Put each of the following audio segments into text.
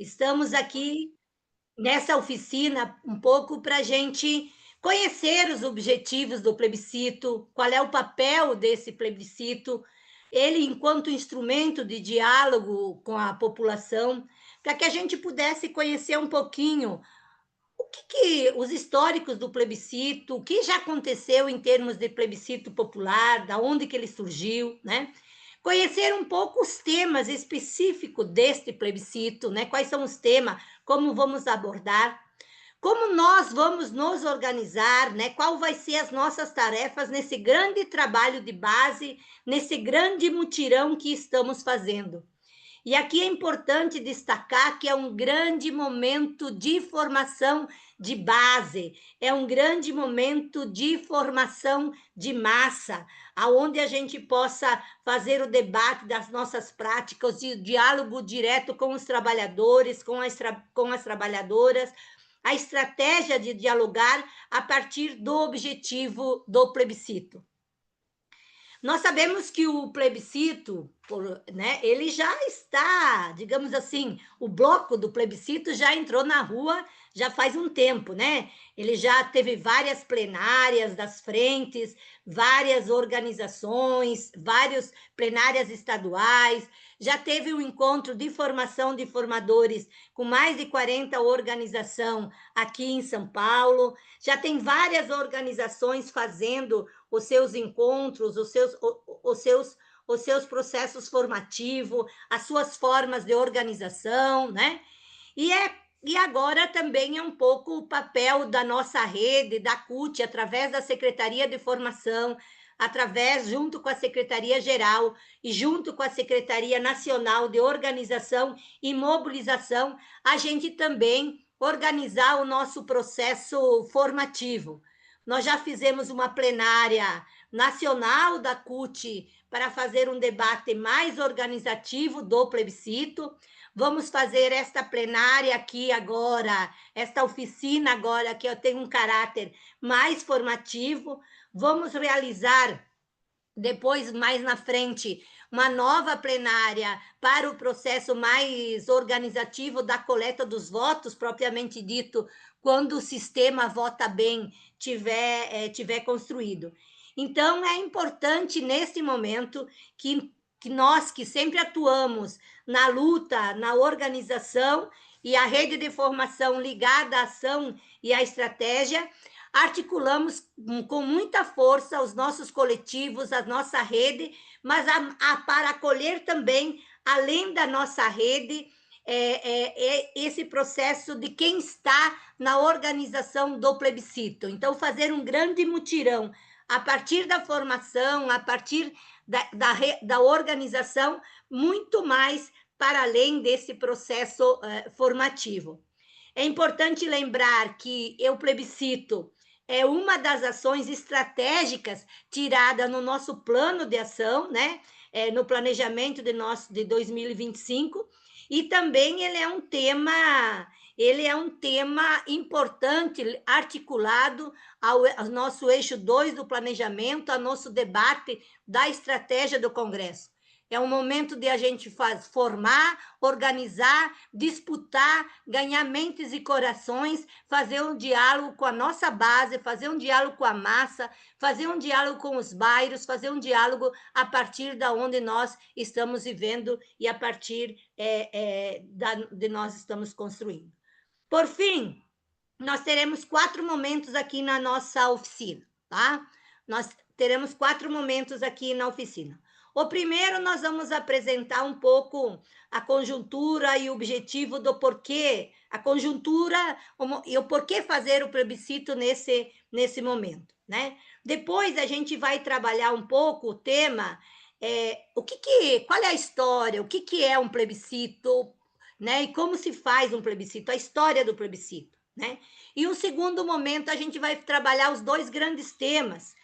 Estamos aqui nessa oficina um pouco para a gente conhecer os objetivos do plebiscito, qual é o papel desse plebiscito, ele enquanto instrumento de diálogo com a população, para que a gente pudesse conhecer um pouquinho o que os históricos do plebiscito, o que já aconteceu em termos de plebiscito popular, da onde que ele surgiu, né? Conhecer um pouco os temas específicos deste plebiscito, né? Quais são os temas, como vamos abordar, como nós vamos nos organizar, né? Qual vai ser as nossas tarefas nesse grande trabalho de base, nesse grande mutirão que estamos fazendo. E aqui é importante destacar que é um grande momento de formação de base, é um grande momento de formação de massa, aonde a gente possa fazer o debate das nossas práticas, de diálogo direto com os trabalhadores, com as trabalhadoras, a estratégia de dialogar a partir do objetivo do plebiscito. Nós sabemos que o plebiscito, né, ele já está, digamos assim, o bloco do plebiscito já entrou na rua já faz um tempo, né? Ele já teve várias plenárias das frentes, várias organizações, várias plenárias estaduais, já teve um encontro de formação de formadores com mais de 40 organizações aqui em São Paulo, já tem várias organizações fazendo os seus encontros, os seus processos formativos, as suas formas de organização, né? E agora também é um pouco o papel da nossa rede, da CUT, através da Secretaria de Formação, através, junto com a Secretaria-Geral e junto com a Secretaria Nacional de Organização e Mobilização, a gente também organizar o nosso processo formativo. Nós já fizemos uma plenária nacional da CUT para fazer um debate mais organizativo do plebiscito. Vamos fazer esta plenária aqui agora, esta oficina agora, que eu tenho um caráter mais formativo. Vamos realizar depois, mais na frente, uma nova plenária para o processo mais organizativo da coleta dos votos, propriamente dito, quando o sistema Vota Bem tiver construído. Então, é importante, nesse momento, que nós, que sempre atuamos na luta, na organização, e a rede de formação ligada à ação e à estratégia, articulamos com muita força os nossos coletivos, a nossa rede, mas para acolher também, além da nossa rede, esse processo de quem está na organização do plebiscito. Então, fazer um grande mutirão a partir da formação, a partir da organização, muito mais para além desse processo formativo. É importante lembrar que o plebiscito é uma das ações estratégicas tirada no nosso plano de ação, né? No planejamento de 2025, e também ele é um tema importante, articulado ao nosso eixo 2 do planejamento, ao nosso debate da estratégia do Congresso. É um momento de a gente formar, organizar, disputar, ganhar mentes e corações, fazer um diálogo com a nossa base, fazer um diálogo com a massa, fazer um diálogo com os bairros, fazer um diálogo a partir da onde nós estamos vivendo e a partir de nós estamos construindo. Por fim, nós teremos 4 momentos aqui na nossa oficina, tá? Nós teremos 4 momentos aqui na oficina. O primeiro, nós vamos apresentar um pouco a conjuntura e o objetivo do porquê, a conjuntura e o porquê fazer o plebiscito nesse momento, né? Depois a gente vai trabalhar um pouco o tema, qual é a história, o que é um plebiscito, né? E como se faz um plebiscito, a história do plebiscito, né? E um segundo momento, a gente vai trabalhar os 2 grandes temas,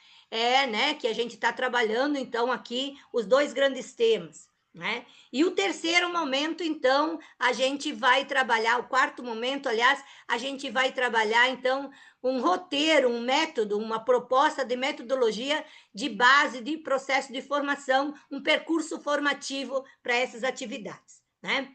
né, que a gente está trabalhando, então, aqui, os 2 grandes temas, né? E o terceiro momento, então, a gente vai trabalhar, o quarto momento, aliás, a gente vai trabalhar, então, um roteiro, um método, uma proposta de metodologia de base, de processo de formação, um percurso formativo para essas atividades, né?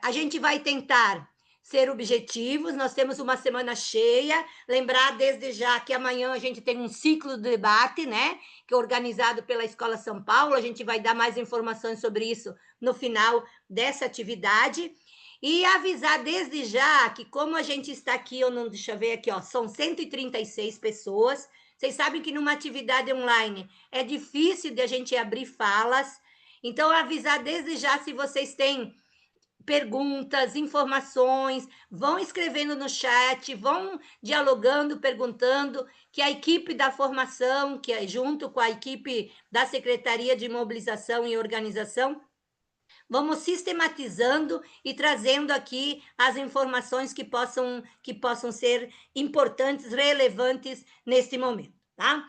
A gente vai tentar ser objetivos, nós temos uma semana cheia, lembrar desde já que amanhã a gente tem um ciclo de debate, né, que é organizado pela Escola São Paulo, a gente vai dar mais informações sobre isso no final dessa atividade, e avisar desde já que como a gente está aqui, eu não, deixa eu ver aqui, ó, são 136 pessoas, vocês sabem que numa atividade online é difícil de a gente abrir falas, então avisar desde já se vocês têm perguntas, informações, vão escrevendo no chat, vão dialogando, perguntando, que a equipe da formação, que é junto com a equipe da Secretaria de Mobilização e Organização, vamos sistematizando e trazendo aqui as informações que possam ser importantes, relevantes neste momento, tá?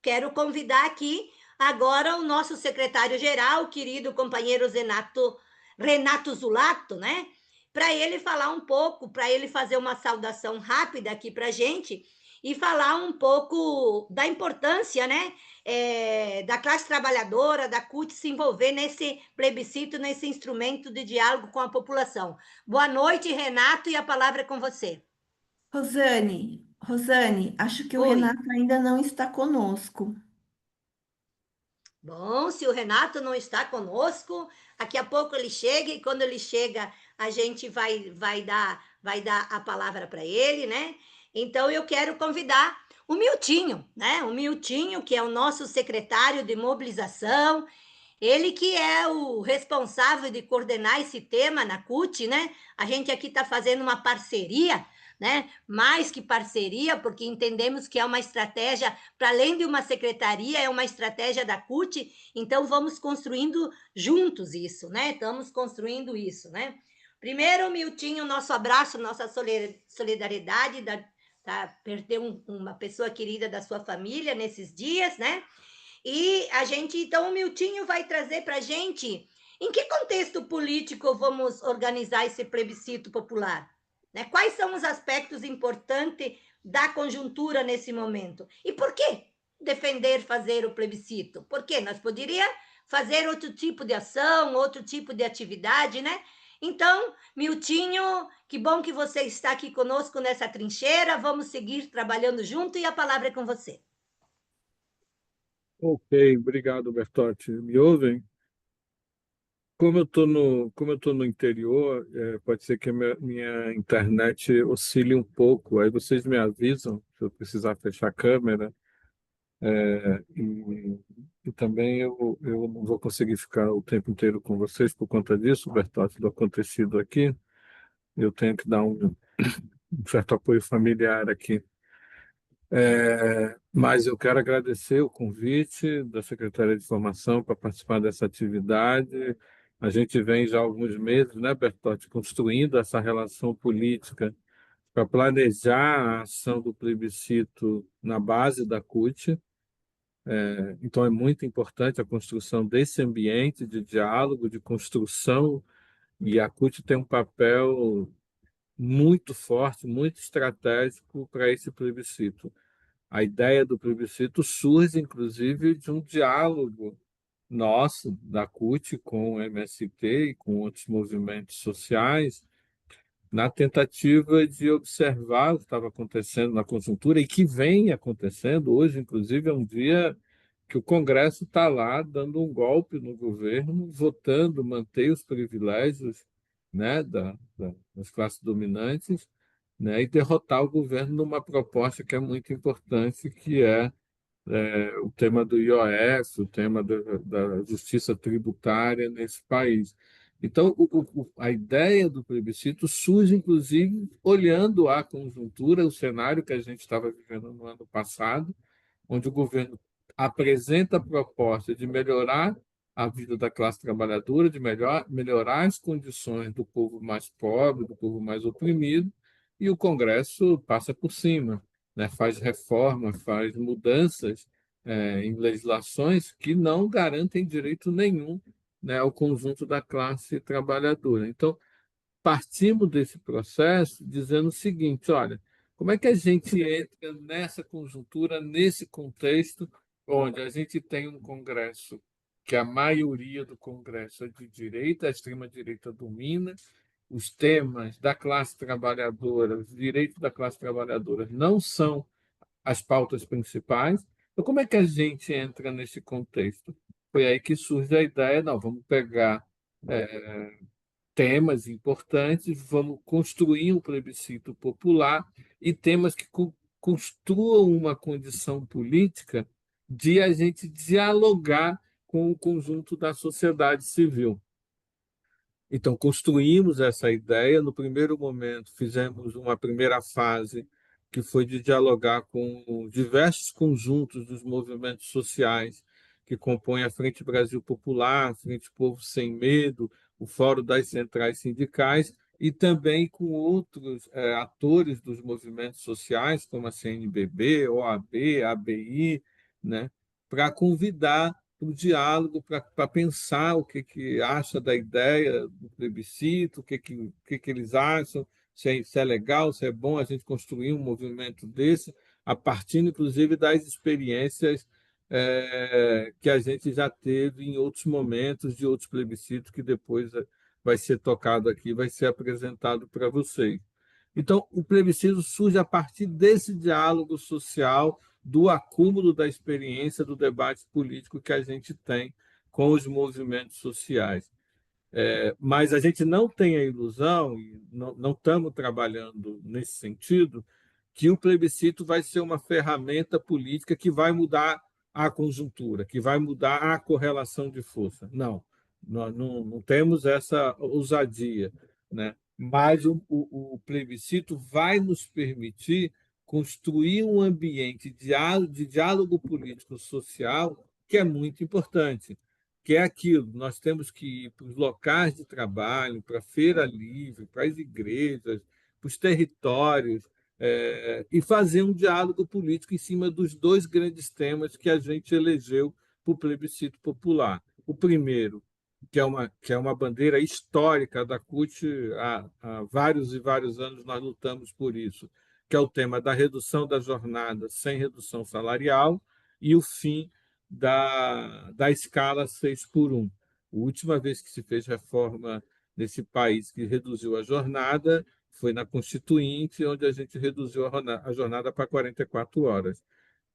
Quero convidar aqui agora o nosso secretário-geral, querido companheiro Renato Zulato, né? Para ele falar um pouco, para ele fazer uma saudação rápida aqui para a gente e falar um pouco da importância, né? Da classe trabalhadora, da CUT se envolver nesse plebiscito, nesse instrumento de diálogo com a população. Boa noite, Renato, e a palavra é com você. Rosane, acho que o Oi. Renato ainda não está conosco. Bom, se o Renato não está conosco, daqui a pouco ele chega e quando ele chega, a gente vai dar a palavra para ele, né? Então eu quero convidar o Miltinho, né? O Miltinho, que é o nosso secretário de mobilização, ele que é o responsável de coordenar esse tema na CUT, né? A gente aqui está fazendo uma parceria, né? Mais que parceria, porque entendemos que é uma estratégia, para além de uma secretaria, é uma estratégia da CUT, então vamos construindo juntos isso, né? Estamos construindo isso, né? Primeiro, Miltinho, nosso abraço, nossa solidariedade, perder uma pessoa querida da sua família nesses dias, né? E a gente, então, o Miltinho vai trazer para a gente em que contexto político vamos organizar esse plebiscito popular? Né? Quais são os aspectos importantes da conjuntura nesse momento? E por que defender fazer o plebiscito? Porque nós poderíamos fazer outro tipo de ação, outro tipo de atividade, né? Então, Miltinho, que bom que você está aqui conosco nessa trincheira. Vamos seguir trabalhando junto e a palavra é com você. Ok, obrigado, Bertotti. Me ouvem? Como eu tô no interior, pode ser que a minha internet oscile um pouco. Aí vocês me avisam se eu precisar fechar a câmera. E também eu não vou conseguir ficar o tempo inteiro com vocês por conta disso, Bertotti, do acontecido aqui. Eu tenho que dar um certo apoio familiar aqui. Mas eu quero agradecer o convite da Secretaria de Formação para participar dessa atividade. A gente vem já há alguns meses, né, Bertotti, construindo essa relação política para planejar a ação do plebiscito na base da CUT. Então, é muito importante a construção desse ambiente de diálogo, de construção, e a CUT tem um papel muito forte, muito estratégico para esse plebiscito. A ideia do plebiscito surge, inclusive, de um diálogo nosso, da CUT, com o MST e com outros movimentos sociais, na tentativa de observar o que estava acontecendo na conjuntura e que vem acontecendo. Hoje, inclusive, é um dia que o Congresso está lá dando um golpe no governo, votando manter os privilégios, né, das classes dominantes, né, e derrotar o governo numa proposta que é muito importante, que é o tema do IOF, o tema da justiça tributária nesse país. Então, a ideia do plebiscito surge, inclusive, olhando a conjuntura, o cenário que a gente estava vivendo no ano passado, onde o governo apresenta a proposta de melhorar a vida da classe trabalhadora, de melhorar as condições do povo mais pobre, do povo mais oprimido, e o Congresso passa por cima, né? Faz reformas, faz mudanças em legislações que não garantem direito nenhum, né, ao conjunto da classe trabalhadora. Então, partimos desse processo dizendo o seguinte: olha, como é que a gente entra nessa conjuntura, nesse contexto, onde a gente tem um Congresso que a maioria do Congresso é de direita, a extrema-direita domina, os temas da classe trabalhadora, os direitos da classe trabalhadora não são as pautas principais. Então, como é que a gente entra nesse contexto? Foi aí que surge a ideia, não, vamos pegar temas importantes, vamos construir um plebiscito popular e temas que construam uma condição política de a gente dialogar com o conjunto da sociedade civil. Então, construímos essa ideia. No primeiro momento, fizemos uma primeira fase, que foi de dialogar com diversos conjuntos dos movimentos sociais que compõem a Frente Brasil Popular, a Frente Povo Sem Medo, o Fórum das Centrais Sindicais, e também com outros atores dos movimentos sociais, como a CNBB, OAB, ABI, né, para convidar para o diálogo, para pensar o que acha da ideia do plebiscito, o que eles acham, se é legal, se é bom a gente construir um movimento desse, a partir, inclusive, das experiências que a gente já teve em outros momentos, de outros plebiscitos, que depois vai ser tocado aqui, vai ser apresentado para vocês. Então, o plebiscito surge a partir desse diálogo social, do acúmulo da experiência do debate político que a gente tem com os movimentos sociais. Mas a gente não tem a ilusão, e não estamos trabalhando nesse sentido, que o plebiscito vai ser uma ferramenta política que vai mudar a conjuntura, que vai mudar a correlação de força. Não, nós não temos essa ousadia, né? Mas o plebiscito vai nos permitir construir um ambiente de diálogo político-social que é muito importante, que é aquilo, nós temos que ir para os locais de trabalho, para a feira livre, para as igrejas, para os territórios, e fazer um diálogo político em cima dos dois grandes temas que a gente elegeu para o plebiscito popular. O primeiro, que é uma bandeira histórica da CUT, há vários e vários anos nós lutamos por isso, que é o tema da redução da jornada sem redução salarial e o fim da escala 6 por 1. A última vez que se fez reforma nesse país que reduziu a jornada foi na Constituinte, onde a gente reduziu a jornada para 44 horas.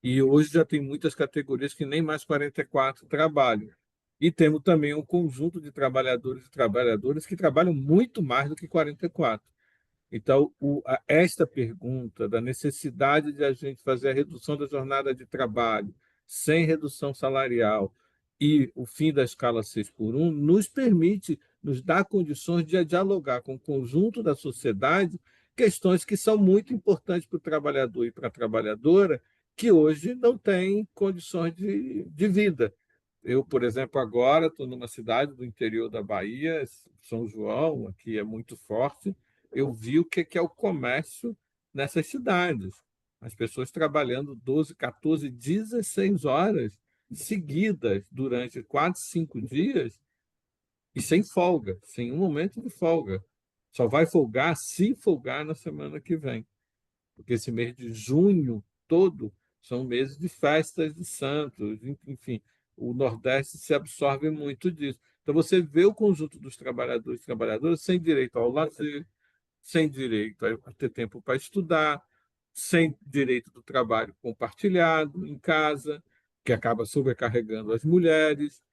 E hoje já tem muitas categorias que nem mais 44 trabalham. E temos também um conjunto de trabalhadores e trabalhadoras que trabalham muito mais do que 44. Então, esta pergunta da necessidade de a gente fazer a redução da jornada de trabalho sem redução salarial e o fim da escala 6 por 1 nos permite, nos dá condições de dialogar com o conjunto da sociedade questões que são muito importantes para o trabalhador e para a trabalhadora, que hoje não têm condições de vida. Eu, por exemplo, agora estou numa cidade do interior da Bahia, São João, aqui é muito forte. Eu vi o que é o comércio nessas cidades. As pessoas trabalhando 12, 14, 16 horas seguidas durante 4, 5 dias e sem folga, sem um momento de folga. Só vai folgar se folgar na semana que vem, porque esse mês de junho todo são meses de festas de santos, enfim, o Nordeste se absorve muito disso. Então, você vê o conjunto dos trabalhadores e trabalhadoras sem direito ao lazer, sem direito a ter tempo para estudar, sem direito do trabalho compartilhado em casa, que acaba sobrecarregando as mulheres.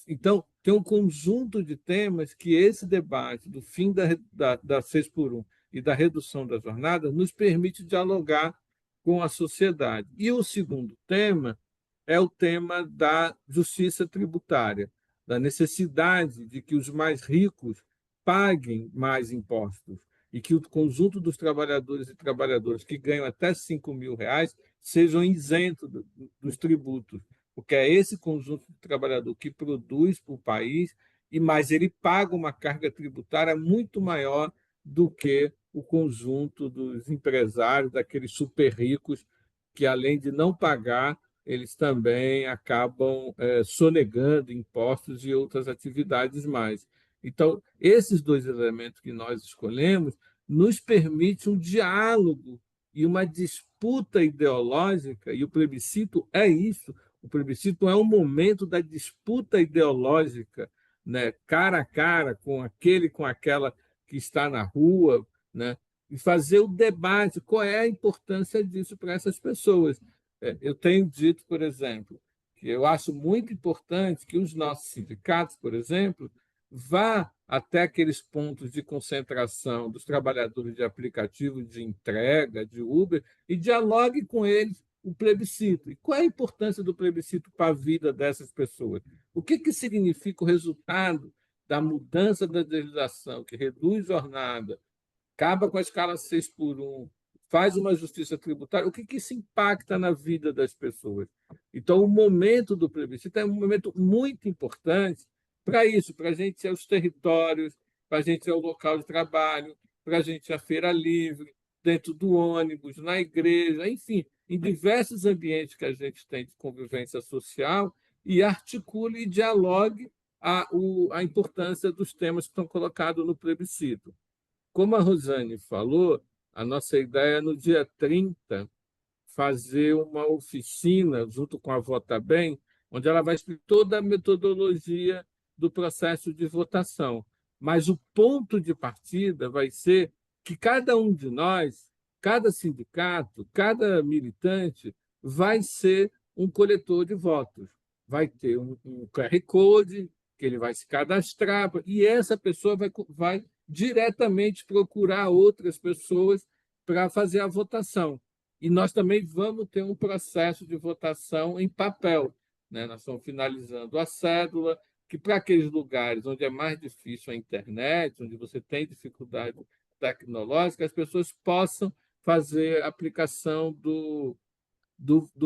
Então, tem um conjunto de temas que esse debate do fim da 6 por 1 e da redução da jornada nos permite dialogar com a sociedade. E o segundo tema é o tema da justiça tributária, da necessidade de que os mais ricos paguem mais impostos e que o conjunto dos trabalhadores e trabalhadoras que ganham até R$ 5.000 sejam isentos dos tributos, porque é esse conjunto de trabalhador que produz para o país, mas ele paga uma carga tributária muito maior do que o conjunto dos empresários, daqueles super ricos, que, além de não pagar, eles também acabam sonegando impostos e outras atividades mais. Então, esses dois elementos que nós escolhemos nos permite um diálogo e uma disputa ideológica, e o plebiscito é isso, O plebiscito não é um momento da disputa ideológica, né, cara a cara com aquele, com aquela que está na rua, né, e fazer o debate, qual é a importância disso para essas pessoas. Eu tenho dito, por exemplo, que eu acho muito importante que os nossos sindicatos, por exemplo, vá até aqueles pontos de concentração dos trabalhadores de aplicativo de entrega, de Uber, e dialogue com eles o plebiscito. E qual é a importância do plebiscito para a vida dessas pessoas? O que significa o resultado da mudança da legislação, que reduz jornada, acaba com a escala 6x1, faz uma justiça tributária? O que isso impacta na vida das pessoas? Então, o momento do plebiscito é um momento muito importante para isso, para a gente ir aos territórios, para a gente ir ao local de trabalho, para a gente ir à feira livre, dentro do ônibus, na igreja, enfim, em diversos ambientes que a gente tem de convivência social, e articule e dialogue a importância dos temas que estão colocados no plebiscito. Como a Rosane falou, a nossa ideia é, no dia 30, fazer uma oficina junto com a Vota Bem, onde ela vai explicar toda a metodologia do processo de votação. Mas o ponto de partida vai ser que cada um de nós, cada sindicato, cada militante, vai ser um coletor de votos. Vai ter um QR Code, que ele vai se cadastrar, e essa pessoa vai diretamente procurar outras pessoas para fazer a votação. E nós também vamos ter um processo de votação em papel, né? Nós estamos finalizando a cédula, que para aqueles lugares onde é mais difícil a internet, onde você tem dificuldade tecnológica, as pessoas possam fazer a aplicação do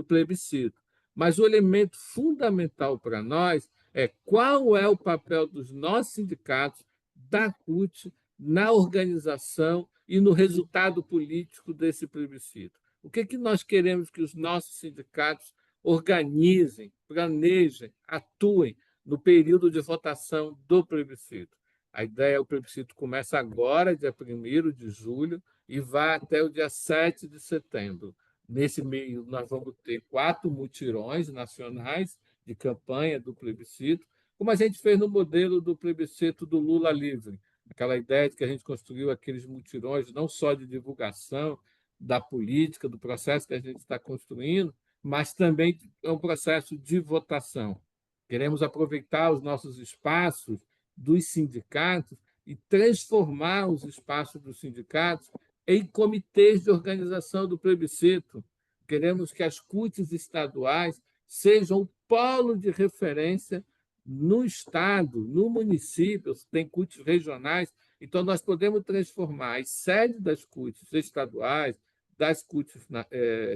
plebiscito. Mas o elemento fundamental para nós é qual é o papel dos nossos sindicatos, da CUT, na organização e no resultado político desse plebiscito. O que nós queremos que os nossos sindicatos organizem, planejem, atuem no período de votação do plebiscito? A ideia é o plebiscito começa agora, dia 1º de julho, e vai até o dia 7 de setembro. Nesse meio, nós vamos ter 4 mutirões nacionais de campanha do plebiscito, como a gente fez no modelo do plebiscito do Lula livre, aquela ideia de que a gente construiu aqueles mutirões não só de divulgação da política, do processo que a gente está construindo, mas também é um processo de votação. Queremos aproveitar os nossos espaços dos sindicatos e transformar os espaços dos sindicatos em comitês de organização do plebiscito. Queremos que as CUTs estaduais sejam o polo de referência no Estado, no município, tem CUTs regionais, então nós podemos transformar as sedes das CUTs estaduais, das CUTs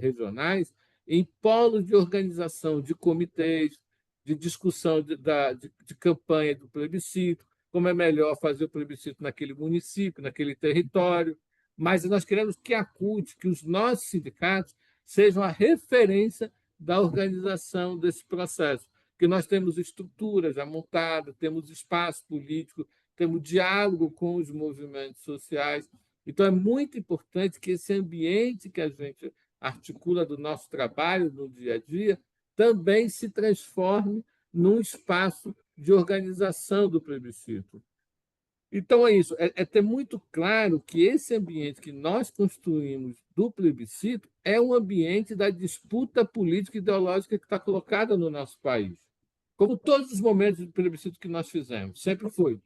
regionais, em polos de organização de comitês, de discussão de campanha do plebiscito, como é melhor fazer o plebiscito naquele município, naquele território. Mas nós queremos que a CUT, que os nossos sindicatos, sejam a referência da organização desse processo, porque nós temos estruturas já montadas, temos espaço político, temos diálogo com os movimentos sociais. Então, é muito importante que esse ambiente que a gente articula do nosso trabalho no dia a dia também se transforme num espaço de organização do plebiscito. Então, é isso, é ter muito claro que esse ambiente que nós construímos do plebiscito é um ambiente da disputa política e ideológica que está colocada no nosso país. Como todos os momentos de plebiscito que nós fizemos, sempre foi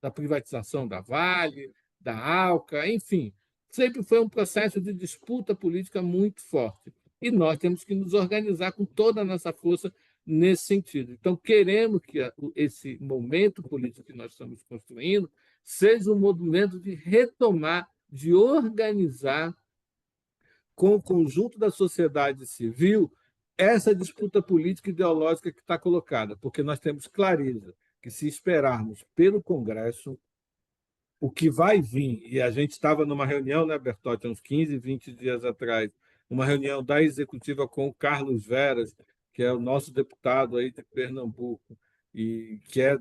da privatização da Vale, da Alca, enfim, sempre foi um processo de disputa política muito forte. E nós temos que nos organizar com toda a nossa força nesse sentido. Então, queremos que esse momento político que nós estamos construindo seja um momento de retomar, de organizar com o conjunto da sociedade civil essa disputa política e ideológica que está colocada, porque nós temos clareza que, se esperarmos pelo Congresso, o que vai vir, e a gente estava numa reunião, né, Bertotti, uns 15, 20 dias atrás, uma reunião da executiva com o Carlos Veras, que é o nosso deputado aí de Pernambuco, e que é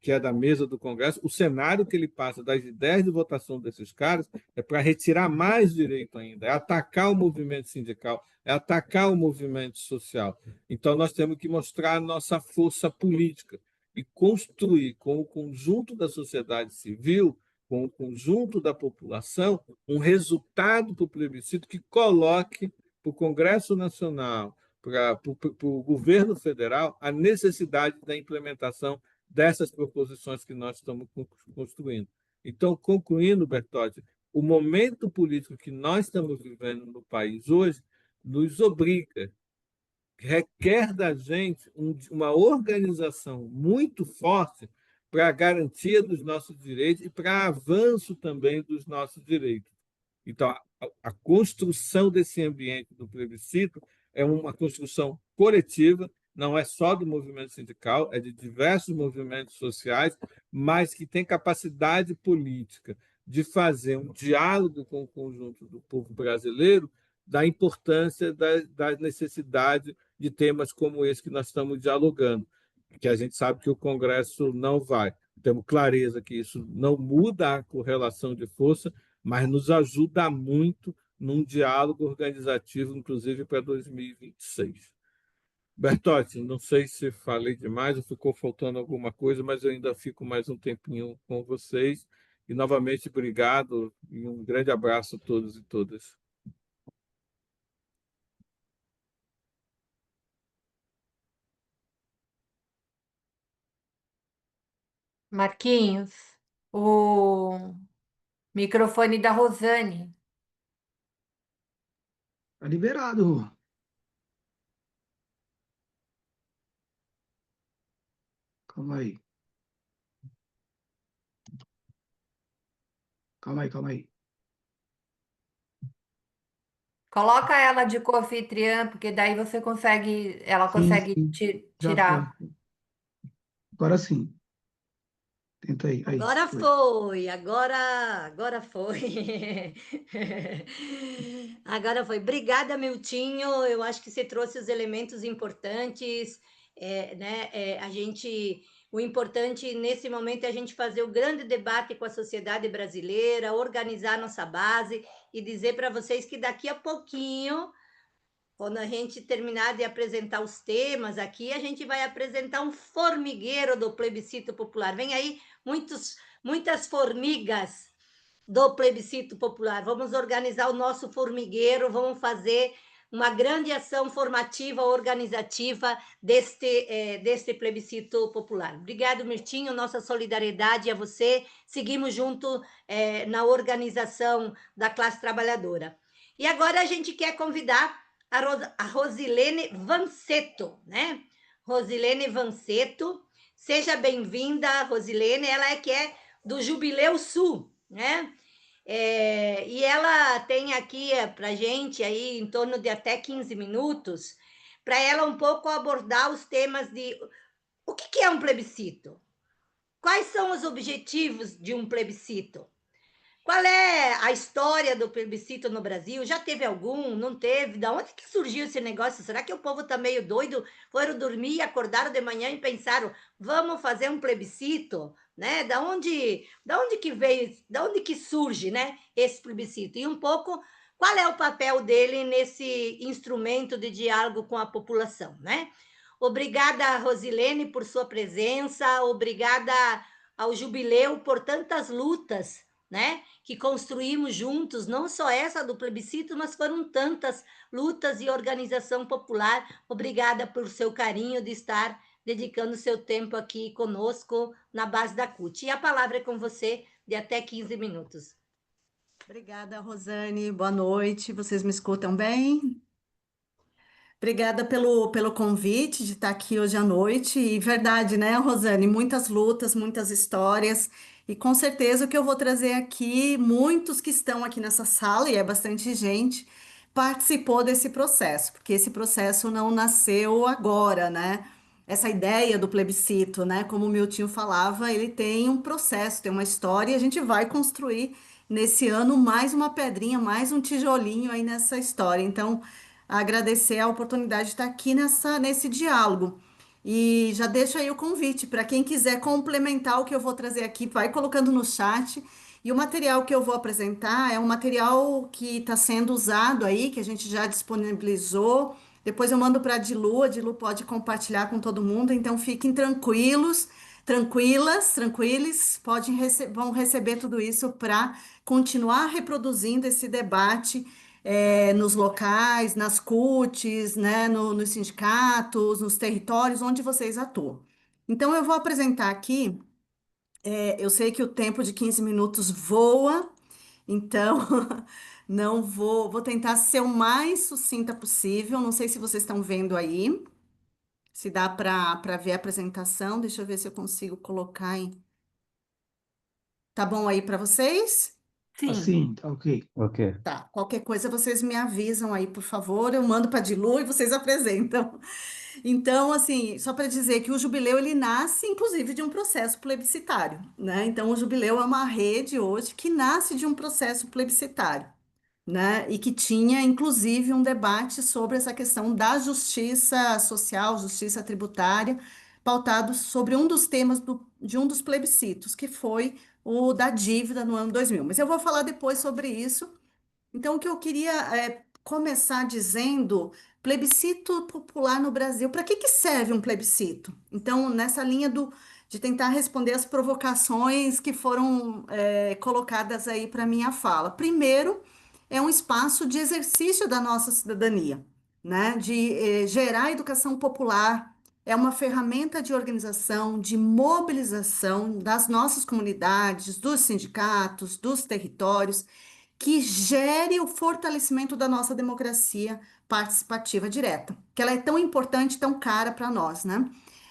que é da mesa do Congresso, o cenário que ele passa das ideias de votação desses caras é para retirar mais direito ainda, é atacar o movimento sindical, é atacar o movimento social. Então, nós temos que mostrar a nossa força política e construir com o conjunto da sociedade civil, com o conjunto da população, um resultado para o plebiscito que coloque para o Congresso Nacional, para o governo federal, a necessidade da implementação dessas proposições que nós estamos construindo. Então, concluindo, Bertotti, o momento político que nós estamos vivendo no país hoje nos obriga, requer da gente uma organização muito forte para a garantia dos nossos direitos e para avanço também dos nossos direitos. Então, a construção desse ambiente do plebiscito é uma construção coletiva, não é só do movimento sindical, é de diversos movimentos sociais, mas que tem capacidade política de fazer um diálogo com o conjunto do povo brasileiro da importância da necessidade de temas como esse que nós estamos dialogando, que a gente sabe que o Congresso não vai. Temos clareza que isso não muda a correlação de força, mas nos ajuda muito num diálogo organizativo, inclusive para 2026. Bertotti, não sei se falei demais ou ficou faltando alguma coisa, mas eu ainda fico mais um tempinho com vocês. E, novamente, obrigado e um grande abraço a todos e todas. Marquinhos, o microfone da Rosane. Tá liberado. Calma aí. Calma aí, calma aí. Coloca ela de co-anfitriã, porque daí você consegue, ela Sim, consegue sim. Já foi. tirar. Agora sim. Tenta aí. Aí, Agora foi. foi, agora foi. Agora foi. Obrigada, Miltinho. Eu acho que você trouxe os elementos importantes, né? O importante nesse momento é a gente fazer o grande debate com a sociedade brasileira, organizar nossa base e dizer para vocês que daqui a pouquinho, quando a gente terminar de apresentar os temas aqui, a gente vai apresentar um formigueiro do plebiscito popular. Vem aí muitas formigas do plebiscito popular. Vamos organizar o nosso formigueiro, vamos fazer uma grande ação formativa, organizativa deste plebiscito popular. Obrigado, Mirtinho, nossa solidariedade a você. Seguimos junto na organização da classe trabalhadora. E agora a gente quer convidar a Rosilene Vanceto, né? Rosilene Vanceto, seja bem-vinda, Rosilene. Ela que é do Jubileu Sul, né? E ela tem aqui para gente aí em torno de até 15 minutos para ela um pouco abordar os temas de o que é um plebiscito? Quais são os objetivos de um plebiscito? Qual é a história do plebiscito no Brasil? Já teve algum? Não teve? Da onde que surgiu esse negócio? Será que o povo está meio doido? Foram dormir, acordaram de manhã e pensaram, vamos fazer um plebiscito? Né? Da onde que veio, da onde que surge, né, esse plebiscito? E um pouco, qual é o papel dele nesse instrumento de diálogo com a população, né? Obrigada, Rosilene, por sua presença. Obrigada ao Jubileu por tantas lutas, né, que construímos juntos, não só essa do plebiscito, mas foram tantas lutas e organização popular. Obrigada por seu carinho de estar dedicando seu tempo aqui conosco na base da CUT. E a palavra é com você, de até 15 minutos. Obrigada, Rosane. Boa noite. Vocês me escutam bem? Obrigada pelo convite de estar aqui hoje à noite. E verdade, né, Rosane? Muitas lutas, muitas histórias. E com certeza o que eu vou trazer aqui, muitos que estão aqui nessa sala, e é bastante gente, participou desse processo, porque esse processo não nasceu agora, né? Essa ideia do plebiscito, né? Como o Miltinho falava, ele tem um processo, tem uma história, e a gente vai construir nesse ano mais uma pedrinha, mais um tijolinho aí nessa história. Então, agradecer a oportunidade de estar aqui nesse diálogo. E já deixo aí o convite para quem quiser complementar o que eu vou trazer aqui, vai colocando no chat. E o material que eu vou apresentar é um material que está sendo usado aí, que a gente já disponibilizou. Depois eu mando para a Dilu pode compartilhar com todo mundo, então fiquem tranquilos, tranquilas, tranquiles, vão receber tudo isso para continuar reproduzindo esse debate nos locais, nas CUTs, né, nos sindicatos, nos territórios onde vocês atuam. Então, eu vou apresentar aqui, eu sei que o tempo de 15 minutos voa, então não vou tentar ser o mais sucinta possível. Não sei se vocês estão vendo aí, se dá para ver a apresentação. Deixa eu ver se eu consigo colocar em. Tá bom aí para vocês? Sim. Assim, tá ok. Ok. Tá, qualquer coisa vocês me avisam aí, por favor. Eu mando para a Dilu e vocês apresentam. Então, assim, só para dizer que o Jubileu ele nasce, inclusive, de um processo plebiscitário, né? Então, o Jubileu é uma rede hoje que nasce de um processo plebiscitário, né? E que tinha, inclusive, um debate sobre essa questão da justiça social, justiça tributária, pautado sobre um dos temas de um dos plebiscitos, que foi o da dívida no ano 2000. Mas eu vou falar depois sobre isso. Então, o que eu queria começar dizendo, plebiscito popular no Brasil, para que serve um plebiscito? Então, nessa linha de tentar responder as provocações que foram colocadas aí para minha fala. Primeiro, é um espaço de exercício da nossa cidadania, né? De gerar educação popular, é uma ferramenta de organização, de mobilização das nossas comunidades, dos sindicatos, dos territórios que gere o fortalecimento da nossa democracia participativa direta, que ela é tão importante, tão cara para nós, né?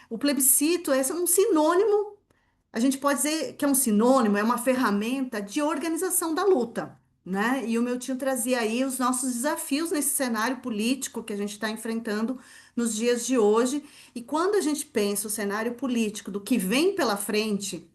O plebiscito é um sinônimo, a gente pode dizer que é um sinônimo, é uma ferramenta de organização da luta, né? E o meu tio trazia aí os nossos desafios nesse cenário político que a gente está enfrentando nos dias de hoje. E quando a gente pensa o cenário político do que vem pela frente,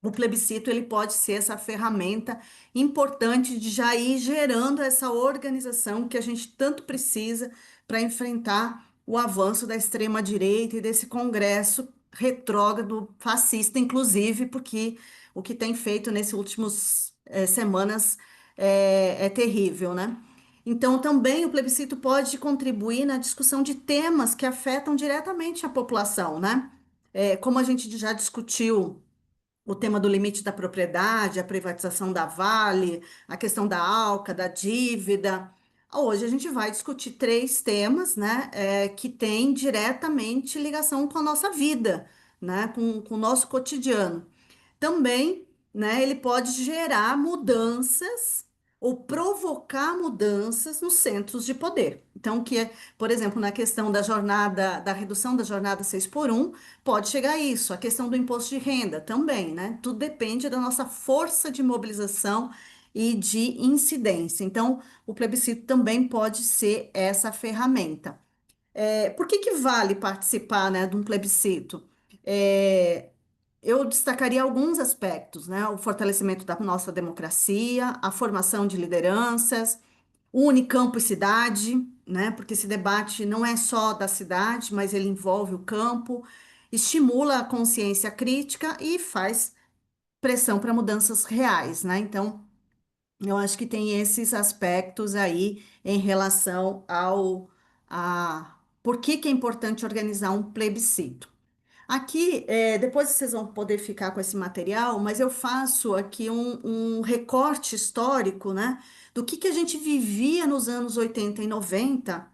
o plebiscito ele pode ser essa ferramenta importante de já ir gerando essa organização que a gente tanto precisa para enfrentar o avanço da extrema-direita e desse Congresso retrógrado, fascista, inclusive, porque o que tem feito nesses últimos semanas é terrível, né? Então, também o plebiscito pode contribuir na discussão de temas que afetam diretamente a população, né? Como a gente já discutiu o tema do limite da propriedade, a privatização da Vale, a questão da ALCA, da dívida. Hoje a gente vai discutir três temas, né, que têm diretamente ligação com a nossa vida, né, com o nosso cotidiano. Também, né, ele pode gerar mudanças ou provocar mudanças nos centros de poder. Então, por exemplo, na questão da jornada, da redução da jornada 6x1, pode chegar a isso. A questão do imposto de renda também, né? Tudo depende da nossa força de mobilização e de incidência. Então, o plebiscito também pode ser essa ferramenta. Por que vale participar, né, de um plebiscito? É, eu destacaria alguns aspectos, né? O fortalecimento da nossa democracia, a formação de lideranças, o Unicampo e cidade, né? Porque esse debate não é só da cidade, mas ele envolve o campo, estimula a consciência crítica e faz pressão para mudanças reais, né? Então, eu acho que tem esses aspectos aí em relação a por que é importante organizar um plebiscito. Aqui, depois vocês vão poder ficar com esse material, mas eu faço aqui um recorte histórico, né, do que a gente vivia nos anos 80 e 90,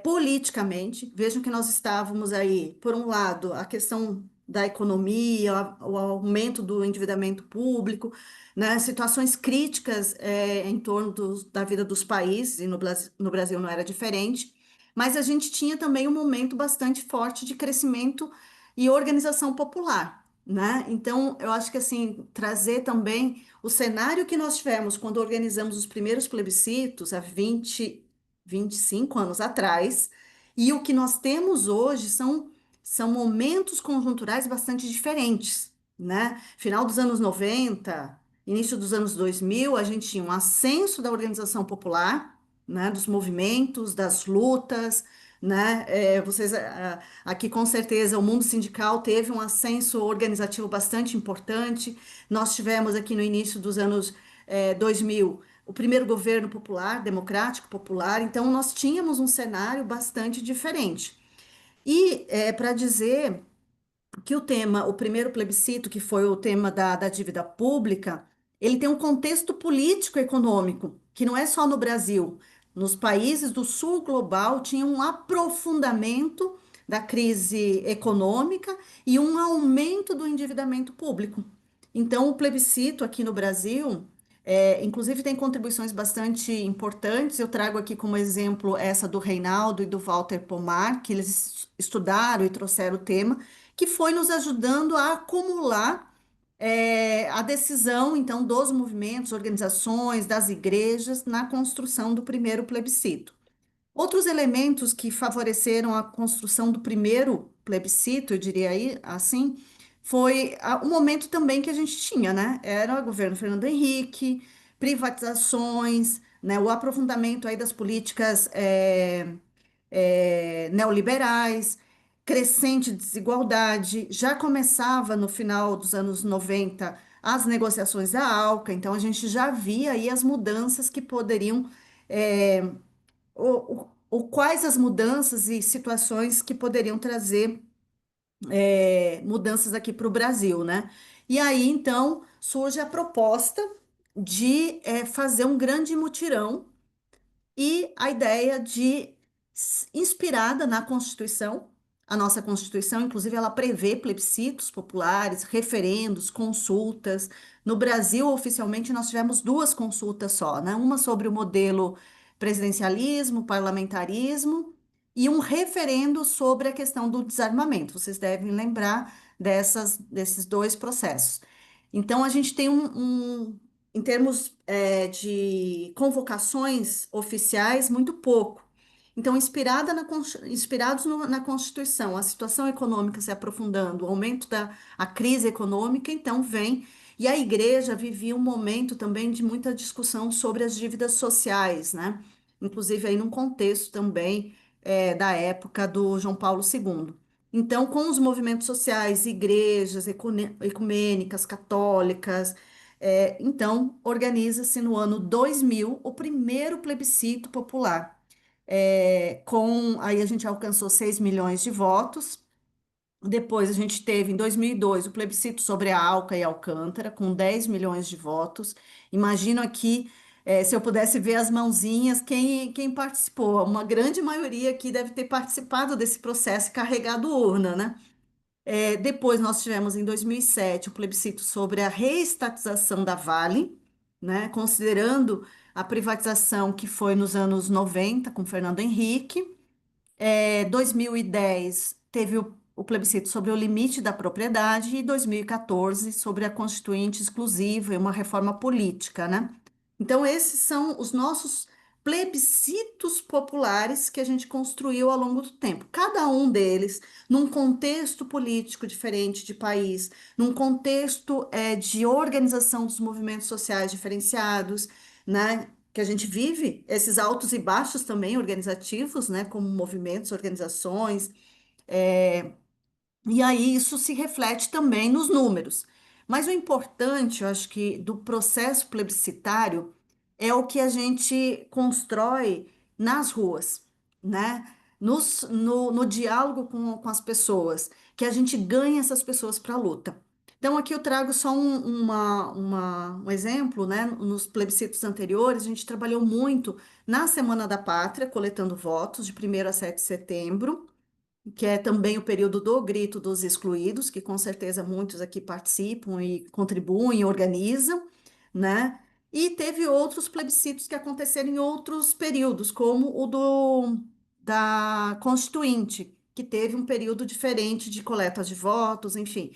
politicamente. Vejam que nós estávamos aí, por um lado, a questão da economia, o aumento do endividamento público, né, situações críticas, em torno da vida dos países, e no Brasil não era diferente, mas a gente tinha também um momento bastante forte de crescimento e organização popular, né? Então, eu acho que assim, trazer também o cenário que nós tivemos quando organizamos os primeiros plebiscitos há 25 anos atrás, e o que nós temos hoje são momentos conjunturais bastante diferentes, né? Final dos anos 90, início dos anos 2000, a gente tinha um ascenso da organização popular, né? Dos movimentos, das lutas, né? Aqui com certeza o mundo sindical teve um ascenso organizativo bastante importante. Nós tivemos aqui no início dos anos 2000 o primeiro governo popular, democrático popular, então nós tínhamos um cenário bastante diferente. E para dizer que o tema, o primeiro plebiscito, que foi o tema da dívida pública, ele tem um contexto político-econômico, que não é só no Brasil. Nos países do sul global tinha um aprofundamento da crise econômica e um aumento do endividamento público. Então, o plebiscito aqui no Brasil, inclusive, tem contribuições bastante importantes. Eu trago aqui como exemplo essa do Reinaldo e do Walter Pomar, que eles estudaram e trouxeram o tema, que foi nos ajudando a acumular a decisão, então, dos movimentos, organizações, das igrejas na construção do primeiro plebiscito. Outros elementos que favoreceram a construção do primeiro plebiscito, eu diria aí assim, foi o momento também que a gente tinha, né? Era o governo Fernando Henrique, privatizações, né? O aprofundamento aí das políticas neoliberais, crescente desigualdade, já começava no final dos anos 90 as negociações da ALCA, então a gente já via aí as mudanças que poderiam, quais as mudanças e situações que poderiam trazer mudanças aqui para o Brasil, né? E aí então surge a proposta de fazer um grande mutirão e a ideia de, inspirada na Constituição, a nossa Constituição, inclusive, ela prevê plebiscitos populares, referendos, consultas. No Brasil, oficialmente, nós tivemos duas consultas só, né? Uma sobre o modelo presidencialismo, parlamentarismo, e um referendo sobre a questão do desarmamento. Vocês devem lembrar desses dois processos. Então, a gente tem em termos de convocações oficiais, muito pouco. Então, inspirados na Constituição, a situação econômica se aprofundando, o aumento a crise econômica, então vem. E a igreja vivia um momento também de muita discussão sobre as dívidas sociais, né? Inclusive aí num contexto também da época do João Paulo II. Então, com os movimentos sociais, igrejas ecumênicas, católicas, então organiza-se no ano 2000 o primeiro plebiscito popular. Aí a gente alcançou 6 milhões de votos. Depois a gente teve, em 2002, o plebiscito sobre a Alca e Alcântara, com 10 milhões de votos. Imagino aqui, se eu pudesse ver as mãozinhas, quem participou. Uma grande maioria aqui deve ter participado desse processo e carregado urna, né? Depois nós tivemos, em 2007, o plebiscito sobre a reestatização da Vale, né? Considerando a privatização que foi nos anos 90, com Fernando Henrique. 2010 teve o plebiscito sobre o limite da propriedade e 2014 sobre a Constituinte exclusiva e uma reforma política, né? Então, esses são os nossos plebiscitos populares que a gente construiu ao longo do tempo. Cada um deles num contexto político diferente de país, num contexto de organização dos movimentos sociais diferenciados, né? Que a gente vive esses altos e baixos também organizativos, né? Como movimentos, organizações. E aí isso se reflete também nos números. Mas o importante, eu acho que, do processo plebiscitário é o que a gente constrói nas ruas, né? No diálogo com as pessoas, que a gente ganha essas pessoas para a luta. Então, aqui eu trago só um exemplo, né? Nos plebiscitos anteriores, a gente trabalhou muito na Semana da Pátria, coletando votos, de 1º a 7 de setembro, que é também o período do Grito dos Excluídos, que com certeza muitos aqui participam e contribuem, organizam, né? E teve outros plebiscitos que aconteceram em outros períodos, como o da Constituinte, que teve um período diferente de coleta de votos, enfim.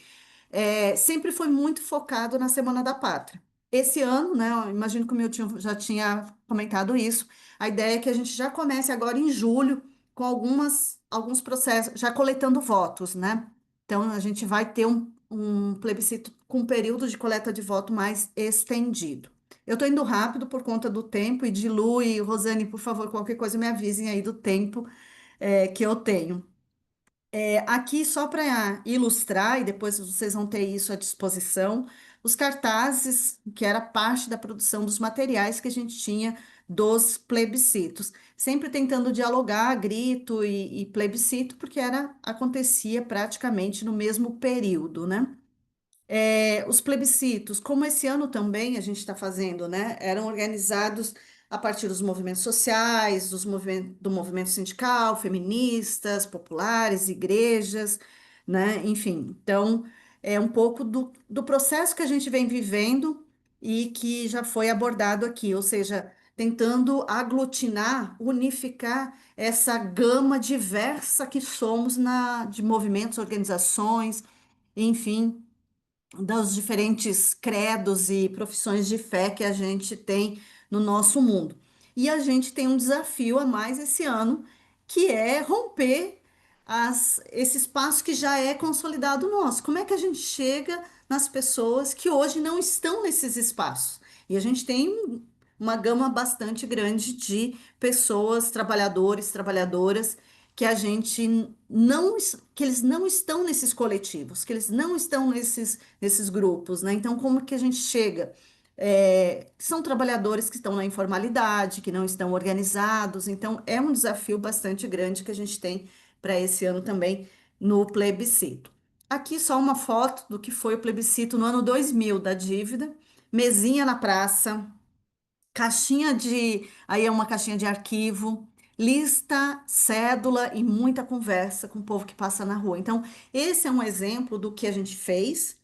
Sempre foi muito focado na Semana da Pátria. Esse ano, né, eu imagino que o meu tio já tinha comentado isso, a ideia é que a gente já comece agora em julho com alguns processos, já coletando votos, né? Então, a gente vai ter um plebiscito com um período de coleta de voto mais estendido. Eu estou indo rápido por conta do tempo, e de Lu e Rosane, por favor, qualquer coisa me avisem aí do tempo, que eu tenho. Aqui, só para ilustrar, e depois vocês vão ter isso à disposição, os cartazes, que era parte da produção dos materiais que a gente tinha dos plebiscitos, sempre tentando dialogar, grito e plebiscito, porque acontecia praticamente no mesmo período, né? Os plebiscitos, como esse ano também a gente está fazendo, né? Eram organizados a partir dos movimentos sociais, do movimento sindical, feministas, populares, igrejas, né? Enfim, então é um pouco do processo que a gente vem vivendo e que já foi abordado aqui, ou seja, tentando aglutinar, unificar essa gama diversa que somos de movimentos, organizações, enfim, dos diferentes credos e profissões de fé que a gente tem no nosso mundo. E a gente tem um desafio a mais esse ano, que é romper esse espaço que já é consolidado nosso. Como é que a gente chega nas pessoas que hoje não estão nesses espaços? E a gente tem uma gama bastante grande de pessoas, trabalhadores, trabalhadoras, que a gente não, que eles não estão nesses coletivos, que eles não estão nesses grupos, né? Então, como que a gente chega? São trabalhadores que estão na informalidade, que não estão organizados, então é um desafio bastante grande que a gente tem para esse ano também no plebiscito. Aqui só uma foto do que foi o plebiscito no ano 2000 da dívida, mesinha na praça, aí é uma caixinha de arquivo, lista, cédula e muita conversa com o povo que passa na rua. Então, esse é um exemplo do que a gente fez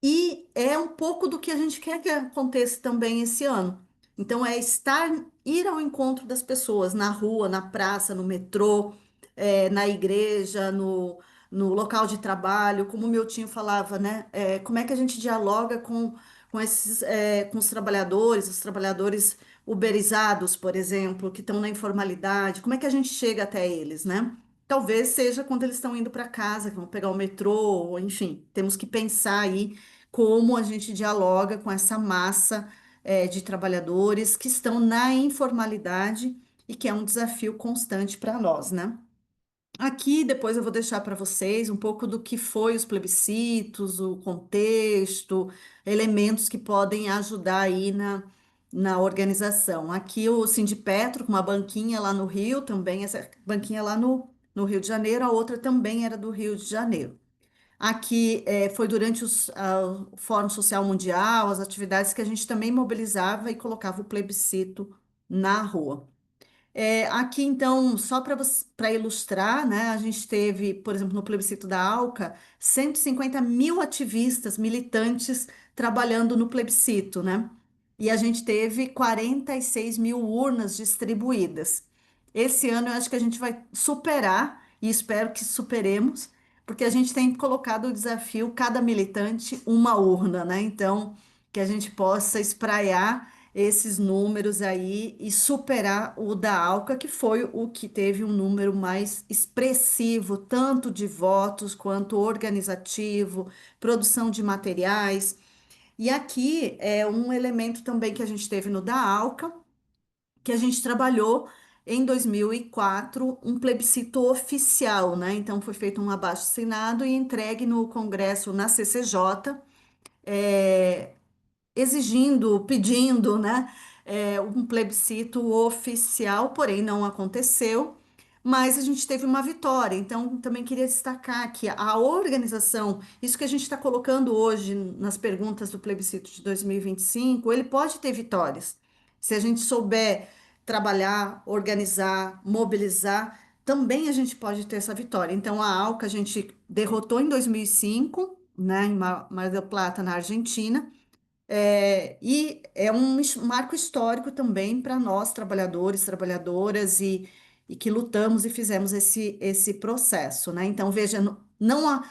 e é um pouco do que a gente quer que aconteça também esse ano. Então, ir ao encontro das pessoas na rua, na praça, no metrô, na igreja, no local de trabalho, como o meu tio falava, né? Como é que a gente dialoga com os trabalhadores uberizados, por exemplo, que estão na informalidade, como é que a gente chega até eles, né? Talvez seja quando eles estão indo para casa, que vão pegar o metrô, ou enfim, temos que pensar aí como a gente dialoga com essa massa, de trabalhadores que estão na informalidade e que é um desafio constante para nós, né? Aqui depois eu vou deixar para vocês um pouco do que foi os plebiscitos, o contexto, elementos que podem ajudar aí na organização. Aqui o Sindipetro, com uma banquinha lá no Rio, também essa banquinha lá no Rio de Janeiro, a outra também era do Rio de Janeiro. Aqui foi durante o Fórum Social Mundial, as atividades que a gente também mobilizava e colocava o plebiscito na rua. Aqui, então, só para ilustrar, né, a gente teve, por exemplo, no plebiscito da ALCA, 150 mil ativistas, militantes trabalhando no plebiscito, né? E a gente teve 46 mil urnas distribuídas. Esse ano eu acho que a gente vai superar, e espero que superemos, porque a gente tem colocado o desafio, cada militante, uma urna, né? Então, que a gente possa espraiar esses números aí e superar o da Alca, que foi o que teve um número mais expressivo, tanto de votos quanto organizativo, produção de materiais. E aqui é um elemento também que a gente teve no da Alca, que a gente trabalhou em 2004 um plebiscito oficial, né? Então foi feito um abaixo-assinado e entregue no Congresso, na CCJ, exigindo, pedindo, né, um plebiscito oficial, porém não aconteceu, mas a gente teve uma vitória. Então, também queria destacar que a organização, isso que a gente está colocando hoje nas perguntas do plebiscito de 2025, ele pode ter vitórias. Se a gente souber trabalhar, organizar, mobilizar, também a gente pode ter essa vitória. Então, a ALCA a gente derrotou em 2005, né, em Mar del Plata, na Argentina, e é um marco histórico também para nós, trabalhadores, trabalhadoras, e que lutamos e fizemos esse processo, né? Então, veja, não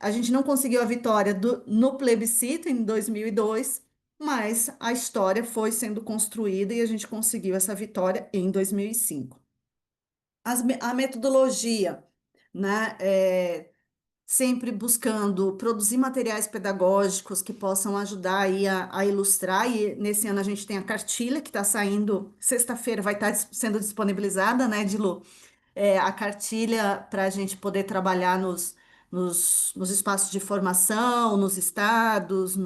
a gente não conseguiu a vitória no plebiscito em 2002, mas a história foi sendo construída e a gente conseguiu essa vitória em 2005. A metodologia, né? Sempre buscando produzir materiais pedagógicos que possam ajudar aí a ilustrar. E nesse ano a gente tem a cartilha que está saindo, sexta-feira vai estar sendo disponibilizada, né, Dilu? a cartilha para a gente poder trabalhar nos espaços de formação, nos estados,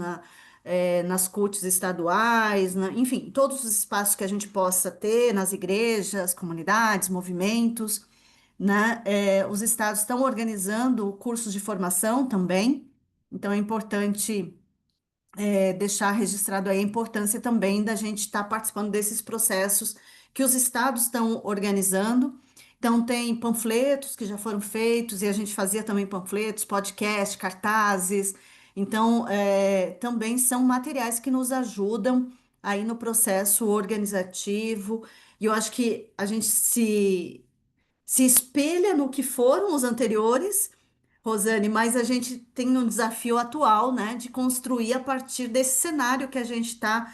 nas CUTs estaduais, enfim, todos os espaços que a gente possa ter, nas igrejas, comunidades, movimentos, né? Os estados estão organizando cursos de formação também, então é importante deixar registrado aí a importância também da gente estar participando desses processos que os estados estão organizando. Então, tem panfletos que já foram feitos, e a gente fazia também panfletos, podcast, cartazes. Então, também são materiais que nos ajudam aí no processo organizativo. E eu acho que a gente se espelha no que foram os anteriores, Rosane, mas a gente tem um desafio atual, né, de construir a partir desse cenário que a gente está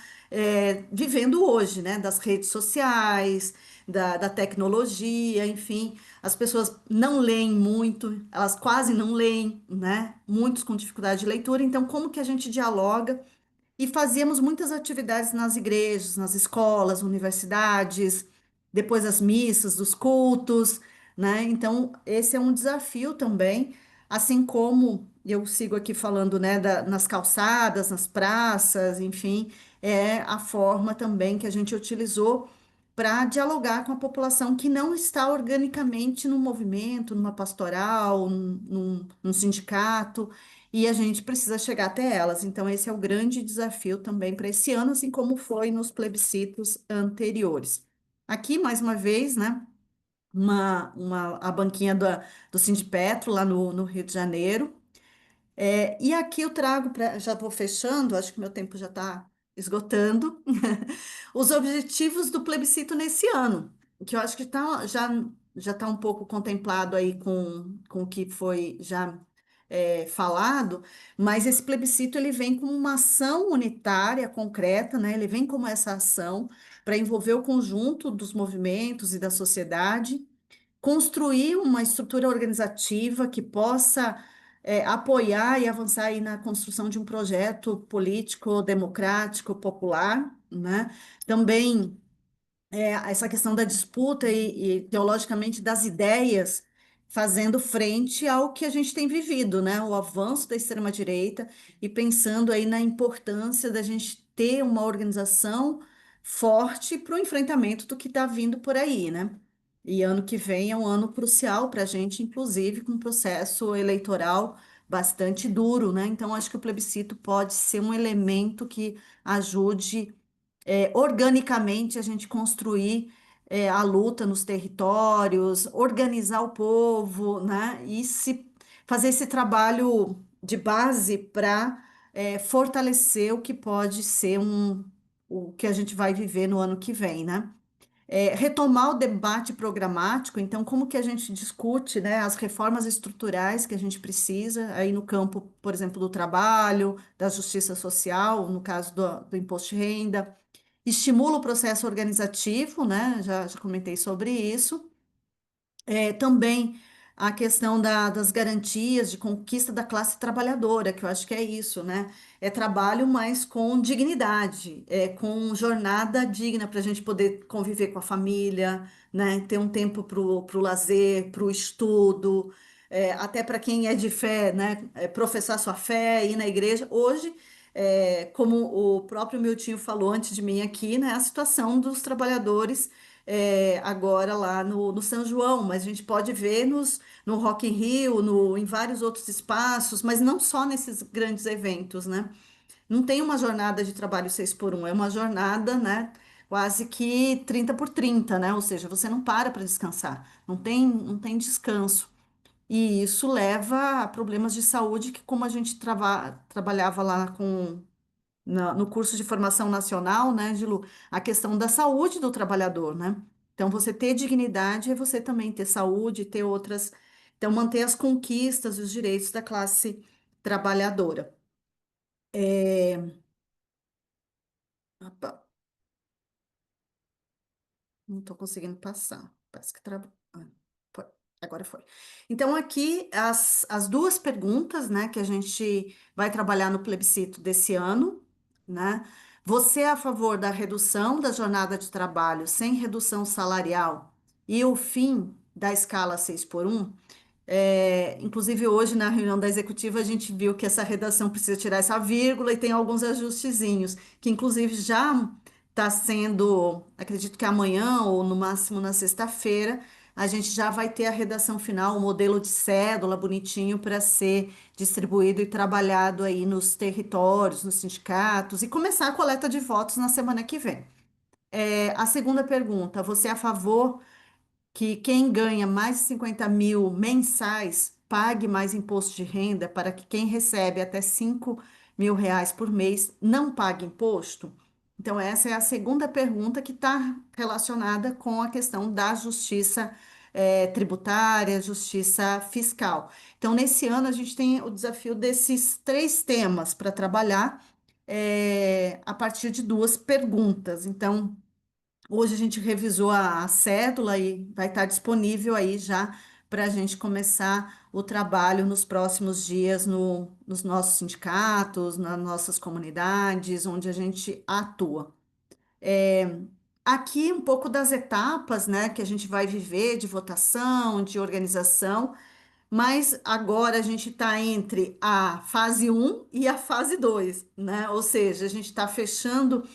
vivendo hoje, né, das redes sociais, da tecnologia, enfim. As pessoas não leem muito, elas quase não leem, né, muitos com dificuldade de leitura. Então, como que a gente dialoga? E fazíamos muitas atividades nas igrejas, nas escolas, universidades, depois as missas, dos cultos, né? Então, esse é um desafio também, assim como eu sigo aqui falando, né, nas calçadas, nas praças, enfim, é a forma também que a gente utilizou para dialogar com a população que não está organicamente num movimento, numa pastoral, num sindicato, e a gente precisa chegar até elas. Então, esse é o grande desafio também para esse ano, assim como foi nos plebiscitos anteriores. Aqui, mais uma vez, né, a banquinha do Sindipetro, lá no Rio de Janeiro. E aqui eu trago, já vou fechando, acho que meu tempo já está esgotando, os objetivos do plebiscito nesse ano, que eu acho que já está um pouco contemplado aí com o que foi já falado, mas esse plebiscito ele vem como uma ação unitária, concreta, né? Ele vem como essa ação para envolver o conjunto dos movimentos e da sociedade, construir uma estrutura organizativa que possa apoiar e avançar aí na construção de um projeto político, democrático, popular, né? Também essa questão da disputa e teologicamente das ideias fazendo frente ao que a gente tem vivido, né? O avanço da extrema-direita e pensando aí na importância da gente ter uma organização forte para o enfrentamento do que está vindo por aí, né? E ano que vem é um ano crucial para a gente, inclusive com um processo eleitoral bastante duro, né? Então, acho que o plebiscito pode ser um elemento que ajude organicamente a gente construir a luta nos territórios, organizar o povo, né? E fazer esse trabalho de base para fortalecer o que pode ser o que a gente vai viver no ano que vem, né? Retomar o debate programático, então, como que a gente discute, né, as reformas estruturais que a gente precisa aí no campo, por exemplo, do trabalho, da justiça social, no caso do imposto de renda, estimula o processo organizativo, né? Já comentei sobre isso. Também a questão das garantias de conquista da classe trabalhadora, que eu acho que é isso, né? É trabalho, mas com dignidade, com jornada digna para a gente poder conviver com a família, né? Ter um tempo para o lazer, para o estudo, até para quem é de fé, né? Professar sua fé, ir na igreja. Hoje, como o próprio Miltinho falou antes de mim aqui, né? A situação dos trabalhadores agora lá no São João, mas a gente pode ver no Rock in Rio, em vários outros espaços, mas não só nesses grandes eventos, né? Não tem uma jornada de trabalho 6x1, é uma jornada, né? Quase que 30x30, né? Ou seja, você não para descansar, não tem descanso. E isso leva a problemas de saúde que, como a gente trabalhava lá no curso de formação nacional, né, Gilu, a questão da saúde do trabalhador, né? Então, você ter dignidade é você também ter saúde, ter outras. Então, manter as conquistas e os direitos da classe trabalhadora. Opa, não estou conseguindo passar. Parece que travou. Foi. Agora foi. Então, aqui as duas perguntas, né, que a gente vai trabalhar no plebiscito desse ano, né? Você é a favor da redução da jornada de trabalho sem redução salarial e o fim da escala 6 por 1. Inclusive, hoje, na reunião da executiva, a gente viu que essa redação precisa tirar essa vírgula e tem alguns ajustezinhos, que inclusive já está sendo, acredito que amanhã ou no máximo na sexta-feira, a gente já vai ter a redação final, o modelo de cédula bonitinho para ser distribuído e trabalhado aí nos territórios, nos sindicatos e começar a coleta de votos na semana que vem. A segunda pergunta, você é a favor que quem ganha mais de 50 mil mensais pague mais imposto de renda para que quem recebe até 5 mil reais por mês não pague imposto? Então, essa é a segunda pergunta que está relacionada com a questão da justiça tributária, justiça fiscal. Então, nesse ano, a gente tem o desafio desses 3 temas para trabalhar a partir de 2 perguntas. Então, hoje a gente revisou a cédula e vai estar disponível aí já para a gente começar o trabalho nos próximos dias nos nossos sindicatos, nas nossas comunidades, onde a gente atua. Aqui um pouco das etapas, né, que a gente vai viver de votação, de organização, mas agora a gente está entre a fase 1 e a fase 2, né? Ou seja, a gente está fechando.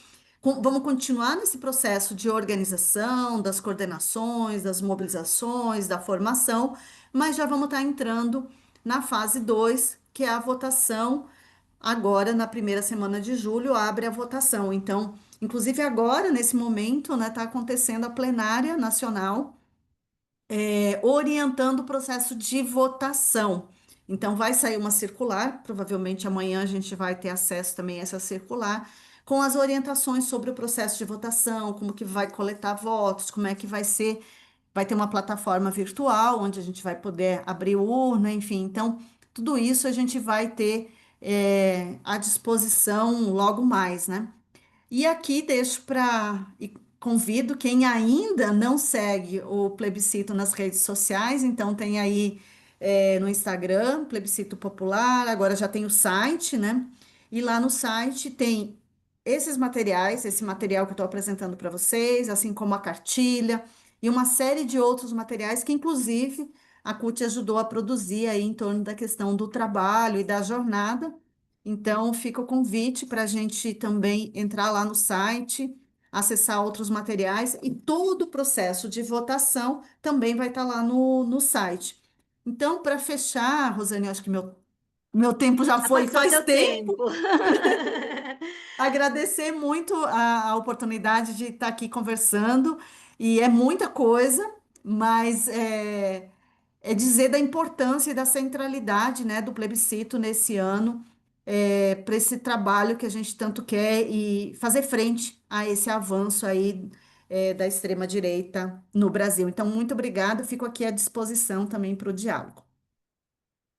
Vamos continuar nesse processo de organização, das coordenações, das mobilizações, da formação, mas já vamos estar entrando na fase 2, que é a votação. Agora, na primeira semana de julho, abre a votação. Então, inclusive agora, nesse momento, né, está acontecendo a plenária nacional orientando o processo de votação. Então, vai sair uma circular, provavelmente amanhã a gente vai ter acesso também a essa circular, com as orientações sobre o processo de votação, como que vai coletar votos, como é que vai ser, vai ter uma plataforma virtual onde a gente vai poder abrir urna, enfim. Então, tudo isso a gente vai ter à disposição logo mais, né? E aqui deixo para e convido quem ainda não segue o Plebiscito nas redes sociais, então tem aí no Instagram, Plebiscito Popular, agora já tem o site, né? E lá no site tem esses materiais, esse material que eu estou apresentando para vocês, assim como a cartilha e uma série de outros materiais que, inclusive, a CUT ajudou a produzir aí em torno da questão do trabalho e da jornada. Então, fica o convite para a gente também entrar lá no site, acessar outros materiais e todo o processo de votação também vai estar lá no site. Então, para fechar, Rosane, acho que meu tempo já Já foi passou faz teu tempo. tempo. Agradecer muito a oportunidade de estar aqui conversando, e é muita coisa, mas é dizer da importância e da centralidade, né, do plebiscito nesse ano, para esse trabalho que a gente tanto quer e fazer frente a esse avanço aí, da extrema-direita no Brasil. Então, muito obrigada, fico aqui à disposição também para o diálogo.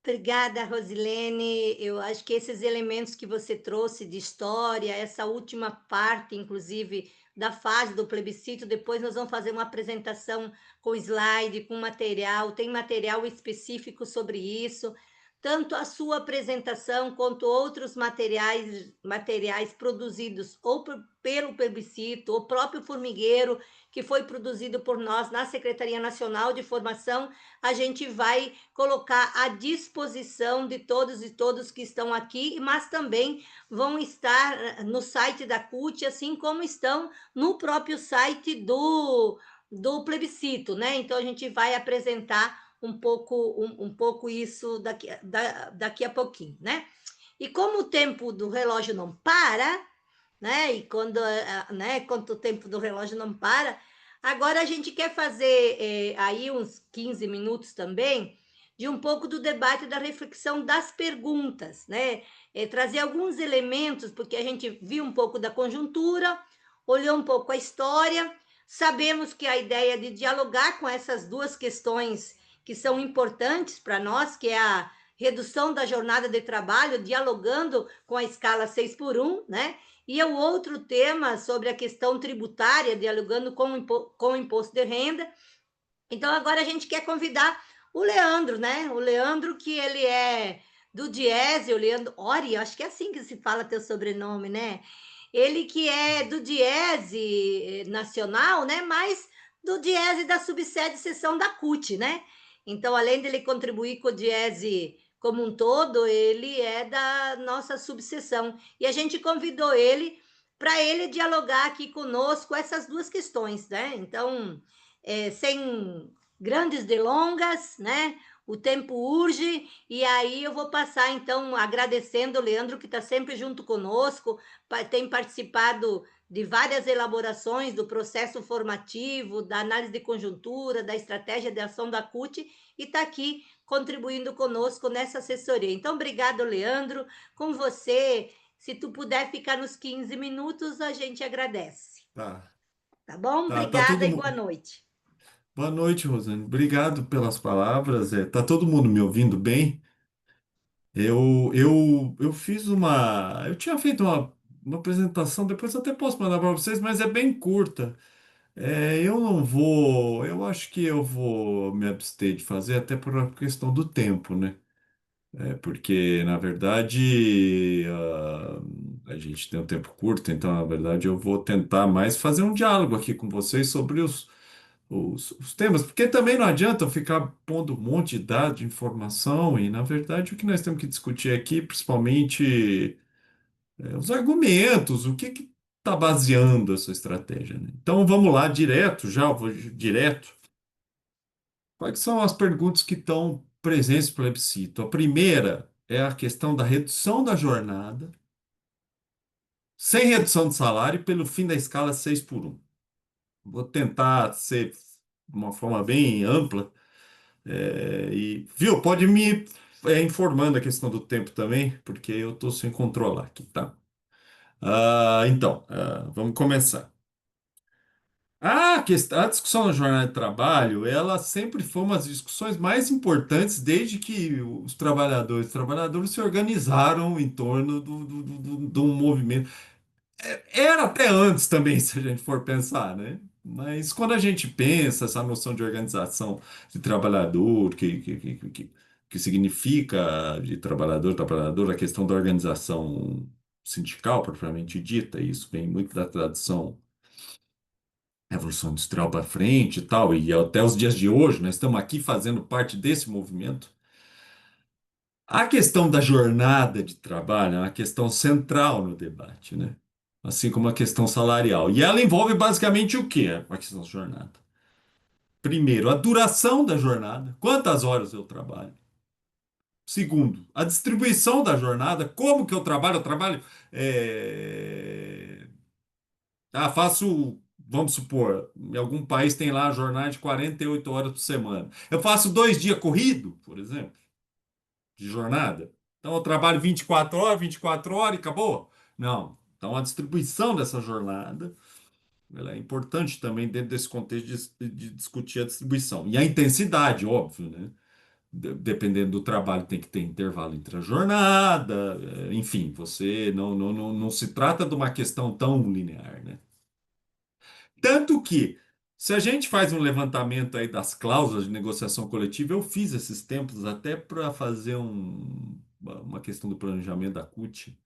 Obrigada, Rosilene. Eu acho que esses elementos que você trouxe de história, essa última parte, inclusive, da fase do plebiscito, depois nós vamos fazer uma apresentação com slide, com material, tem material específico sobre isso. Tanto a sua apresentação quanto outros materiais produzidos ou pelo plebiscito, o próprio formigueiro, que foi produzido por nós na Secretaria Nacional de Formação, a gente vai colocar à disposição de todos e todos que estão aqui, mas também vão estar no site da CUT, assim como estão no próprio site do plebiscito, né? Então, a gente vai apresentar um pouco isso daqui a pouquinho, né? E como o tempo do relógio não para, né? E quando o tempo do relógio não para, agora a gente quer fazer aí uns 15 minutos também de um pouco do debate, da reflexão das perguntas, né? Trazer alguns elementos, porque a gente viu um pouco da conjuntura, olhou um pouco a história, sabemos que a ideia de dialogar com essas duas questões que são importantes para nós, que é a redução da jornada de trabalho, dialogando com a escala 6 por 1, né? E o outro tema sobre a questão tributária, dialogando com o imposto de renda. Então, agora a gente quer convidar o Leandro, né? O Leandro, que ele é do Diese, o Leandro Ori, acho que é assim que se fala teu sobrenome, né? Ele que é do Diese Nacional, né? Mas do Diese da subsede seção da CUT, né? Então, além dele contribuir com o Diese como um todo, ele é da nossa subseção. E a gente convidou ele para ele dialogar aqui conosco essas duas questões, né? Então, sem grandes delongas, né? O tempo urge, e aí eu vou passar, então, agradecendo o Leandro, que está sempre junto conosco, tem participado de várias elaborações do processo formativo, da análise de conjuntura, da estratégia de ação da CUT, e está aqui contribuindo conosco nessa assessoria. Então, obrigado, Leandro. Com você, se tu puder ficar nos 15 minutos, a gente agradece. Tá, Tá bom? tá Obrigada todo e boa mundo. noite. Boa noite, Rosane. Obrigado pelas palavras. Tá todo mundo me ouvindo bem? Eu fiz uma. Eu tinha feito uma apresentação, depois eu até posso mandar para vocês, mas é bem curta. Eu não vou. Eu acho que eu vou me abster de fazer, até por uma questão do tempo, né? Porque, na verdade, a gente tem um tempo curto, então, na verdade, eu vou tentar mais fazer um diálogo aqui com vocês sobre os temas, porque também não adianta eu ficar pondo um monte de dados, de informação, e, na verdade, o que nós temos que discutir aqui, principalmente, os argumentos, o que está baseando essa estratégia, né? Então, vamos lá, direto, já, eu vou direto. Quais são as perguntas que estão presentes no plebiscito? A primeira é a questão da redução da jornada, sem redução de salário, pelo fim da escala 6 por 1. Vou tentar ser de uma forma bem ampla. Viu, pode me informando a questão do tempo também, porque eu estou sem controlar aqui, tá? Então, vamos começar. A discussão na jornada de trabalho, ela sempre foi uma das discussões mais importantes desde que os trabalhadores se organizaram em torno de um movimento. Era até antes também, se a gente for pensar, né? Mas quando a gente pensa essa noção de organização de trabalhador, que significa de trabalhador, a questão da organização sindical, propriamente dita, isso vem muito da tradição Revolução Industrial para frente e tal, e até os dias de hoje, nós estamos aqui fazendo parte desse movimento. A questão da jornada de trabalho é uma questão central no debate, né? Assim como a questão salarial. E ela envolve basicamente o quê? A questão da jornada. Primeiro, a duração da jornada, quantas horas eu trabalho. Segundo, a distribuição da jornada, como que eu trabalho? Eu trabalho. Faço, vamos supor, em algum país tem lá a jornada de 48 horas por semana. Eu faço 2 dias corrido, por exemplo, de jornada. Então eu trabalho 24 horas e acabou? Não. Então a distribuição dessa jornada, ela é importante também dentro desse contexto de discutir a distribuição. E a intensidade, óbvio, né? Dependendo do trabalho, tem que ter intervalo entre a jornada, enfim, você não se trata de uma questão tão linear, né? Tanto que, se a gente faz um levantamento aí das cláusulas de negociação coletiva, eu fiz esses tempos até para fazer uma questão do planejamento da CUT.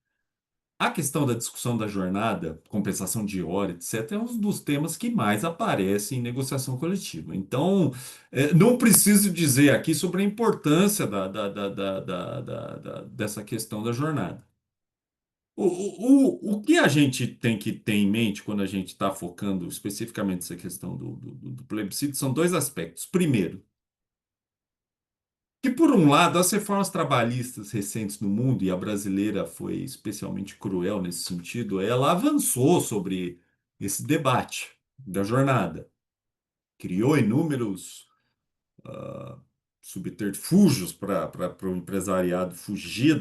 A questão da discussão da jornada, compensação de hora, etc., é um dos temas que mais aparece em negociação coletiva. Então, não preciso dizer aqui sobre a importância dessa questão da jornada. O que a gente tem que ter em mente quando a gente está focando especificamente nessa questão do plebiscito são dois aspectos. Primeiro, que por um lado, as reformas trabalhistas recentes no mundo, e a brasileira foi especialmente cruel nesse sentido, ela avançou sobre esse debate da jornada, criou inúmeros subterfúgios para o empresariado fugir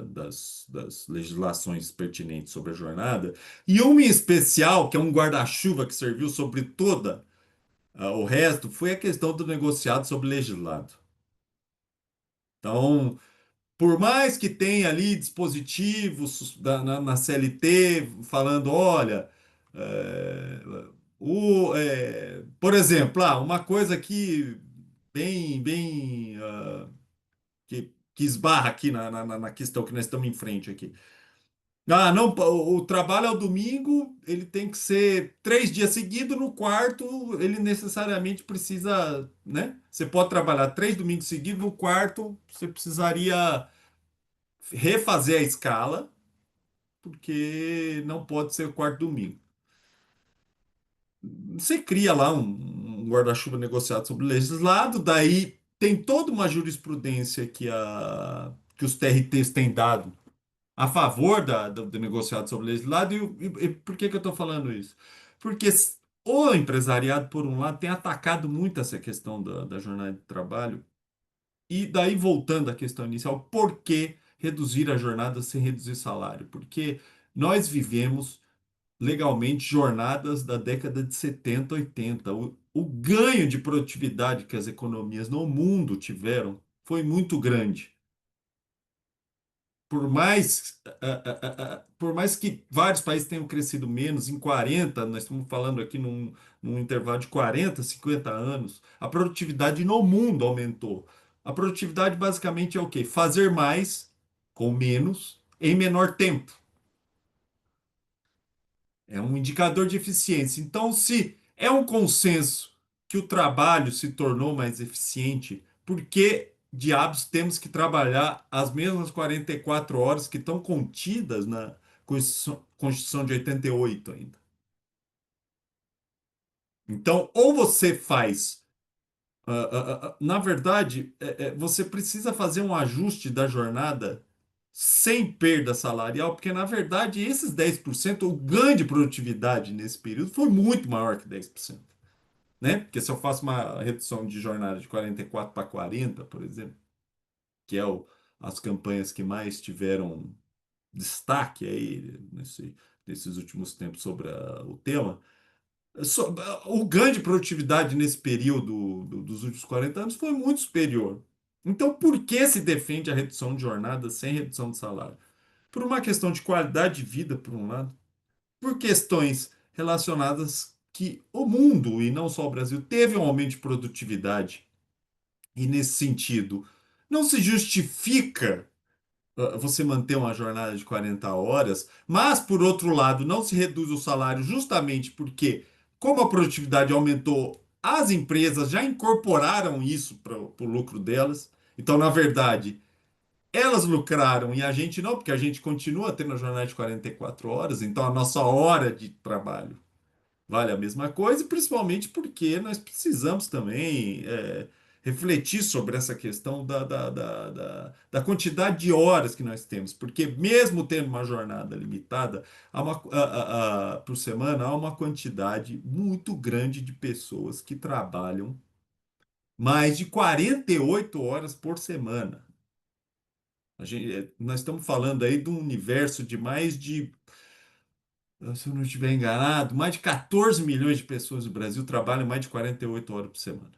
das legislações pertinentes sobre a jornada, e uma em especial, que é um guarda-chuva que serviu sobre toda o resto, foi a questão do negociado sobre legislado. Então, por mais que tenha ali dispositivos na CLT falando, olha, é, por exemplo, uma coisa que bem que esbarra aqui na questão que nós estamos em frente aqui. Ah, não, o trabalho ao domingo, ele tem que ser 3 dias seguidos. No quarto, ele necessariamente precisa, né? Você pode trabalhar 3 domingos seguidos, no quarto você precisaria refazer a escala, porque não pode ser o quarto domingo. Você cria lá um guarda-chuva negociado sobre o legislado, daí tem toda uma jurisprudência que os TRTs têm dado a favor do negociado sobre legislado. E por que que eu estou falando isso? Porque o empresariado, por um lado, tem atacado muito essa questão da jornada de trabalho. E daí, voltando à questão inicial, por que reduzir a jornada sem reduzir salário? Porque nós vivemos legalmente jornadas da década de 70, 80. O ganho de produtividade que as economias no mundo tiveram foi muito grande. Por mais que vários países tenham crescido menos, em 40, nós estamos falando aqui num intervalo de 40, 50 anos, a produtividade no mundo aumentou. A produtividade basicamente é o quê? Fazer mais com menos em menor tempo. É um indicador de eficiência. Então, se é um consenso que o trabalho se tornou mais eficiente, por que diabos temos que trabalhar as mesmas 44 horas que estão contidas na Constituição de 88 ainda? Então, ou você faz. Na verdade, você precisa fazer um ajuste da jornada sem perda salarial, porque, na verdade, esses 10%, o ganho de produtividade nesse período foi muito maior que 10%, né? Porque se eu faço uma redução de jornada de 44 para 40, por exemplo, que é as campanhas que mais tiveram destaque aí nesses últimos tempos sobre o tema, só- o ganho de produtividade nesse período dos últimos 40 anos foi muito superior. Então, por que se defende a redução de jornada sem redução de salário? Por uma questão de qualidade de vida, por um lado, por questões relacionadas que o mundo, e não só o Brasil, teve um aumento de produtividade. E nesse sentido, não se justifica você manter uma jornada de 40 horas, mas, por outro lado, não se reduz o salário justamente porque, como a produtividade aumentou, as empresas já incorporaram isso para o lucro delas. Então, na verdade, elas lucraram e a gente não, porque a gente continua tendo a jornada de 44 horas, então a nossa hora de trabalho vale a mesma coisa, e principalmente porque nós precisamos também refletir sobre essa questão da quantidade de horas que nós temos, porque mesmo tendo uma jornada limitada por semana, há uma quantidade muito grande de pessoas que trabalham mais de 48 horas por semana. Nós estamos falando aí de um universo de mais de, se eu não estiver enganado, mais de 14 milhões de pessoas no Brasil trabalham mais de 48 horas por semana.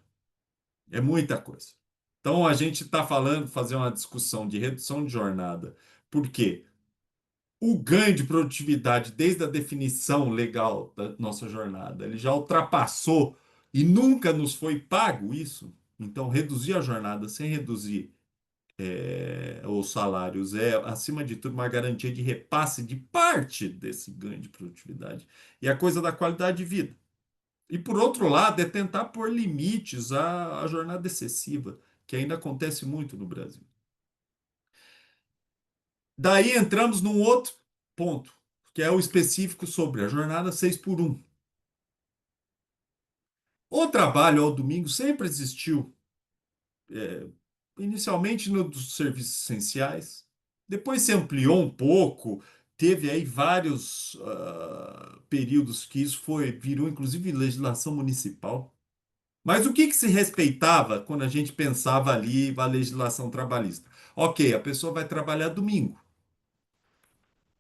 É muita coisa. Então a gente está falando, fazer uma discussão de redução de jornada. Por quê? O ganho de produtividade desde a definição legal da nossa jornada, ele já ultrapassou e nunca nos foi pago isso. Então, reduzir a jornada sem reduzir os salários é, acima de tudo, uma garantia de repasse de parte desse ganho de produtividade. E a coisa da qualidade de vida. E, por outro lado, é tentar pôr limites à jornada excessiva, que ainda acontece muito no Brasil. Daí entramos num outro ponto, que é o específico sobre a jornada 6x1. O trabalho ao domingo sempre existiu, é, inicialmente no dos serviços essenciais, depois se ampliou um pouco, teve aí vários períodos que isso virou inclusive legislação municipal. Mas o que se respeitava quando a gente pensava ali a legislação trabalhista? Ok, a pessoa vai trabalhar domingo,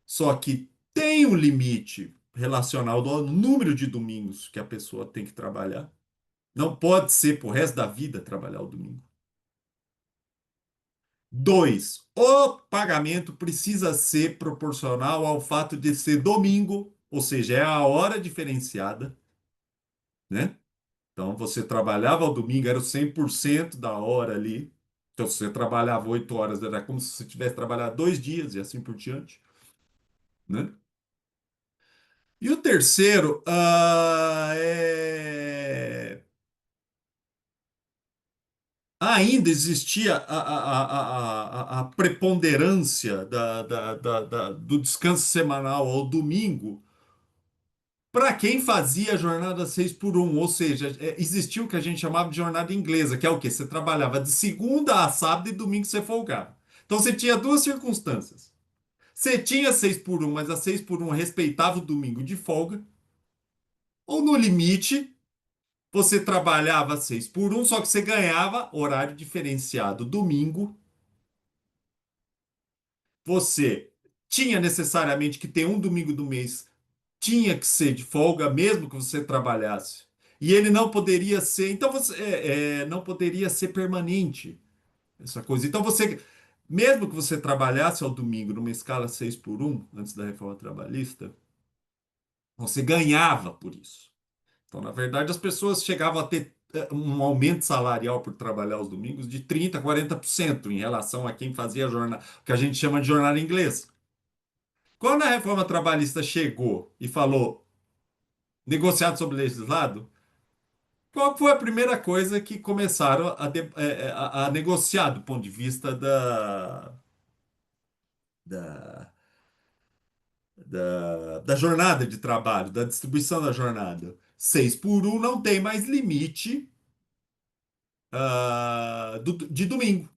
só que tem um limite relacional do número de domingos que a pessoa tem que trabalhar. Não pode ser pro resto da vida trabalhar o domingo. Dois, o pagamento precisa ser proporcional ao fato de ser domingo, ou seja, é a hora diferenciada, né? Então, você trabalhava ao domingo, era o 100% da hora ali. Então, se você trabalhava 8 horas, era como se você tivesse trabalhado 2 dias e assim por diante. né? E o terceiro ainda existia a preponderância do descanso semanal ao domingo para quem fazia a jornada 6 por 1, ou seja, existia o que a gente chamava de jornada inglesa, que é o quê? Você trabalhava de segunda a sábado e domingo você folgava. Então você tinha duas circunstâncias. Você tinha 6 por 1, mas a 6 por 1 respeitava o domingo de folga, ou no limite, você trabalhava 6 por 1, só que você ganhava horário diferenciado domingo. Você tinha necessariamente que ter um domingo do mês, tinha que ser de folga, mesmo que você trabalhasse. E ele não poderia ser, então você não poderia ser permanente, essa coisa. Então você, mesmo que você trabalhasse ao domingo numa escala 6 por 1 antes da reforma trabalhista, você ganhava por isso. Então, na verdade, as pessoas chegavam a ter um aumento salarial por trabalhar os domingos de 30% a 40% em relação a quem fazia a jornada, o que a gente chama de jornada inglesa. Quando a reforma trabalhista chegou e falou negociado sobre legislado, qual foi a primeira coisa que começaram a negociar do ponto de vista da, da jornada de trabalho, da distribuição da jornada? 6 por 1 não tem mais limite de domingo.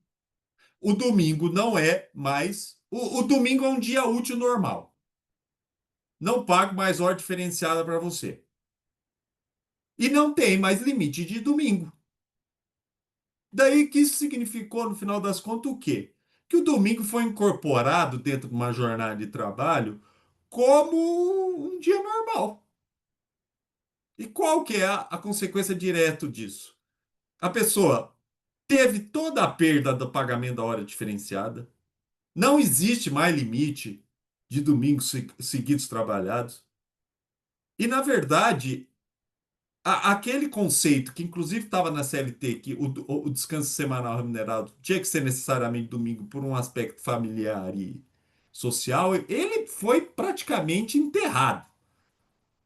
O domingo não é mais. O domingo é um dia útil normal. Não pago mais hora diferenciada para você. E não tem mais limite de domingo. Daí que isso significou, no final das contas, o quê? Que o domingo foi incorporado dentro de uma jornada de trabalho como um dia normal. E qual que é a consequência direta disso? A pessoa teve toda a perda do pagamento da hora diferenciada. Não existe mais limite de domingos seguidos trabalhados. E, na verdade, aquele conceito que, inclusive, estava na CLT, que o descanso semanal remunerado tinha que ser necessariamente domingo por um aspecto familiar e social, ele foi praticamente enterrado.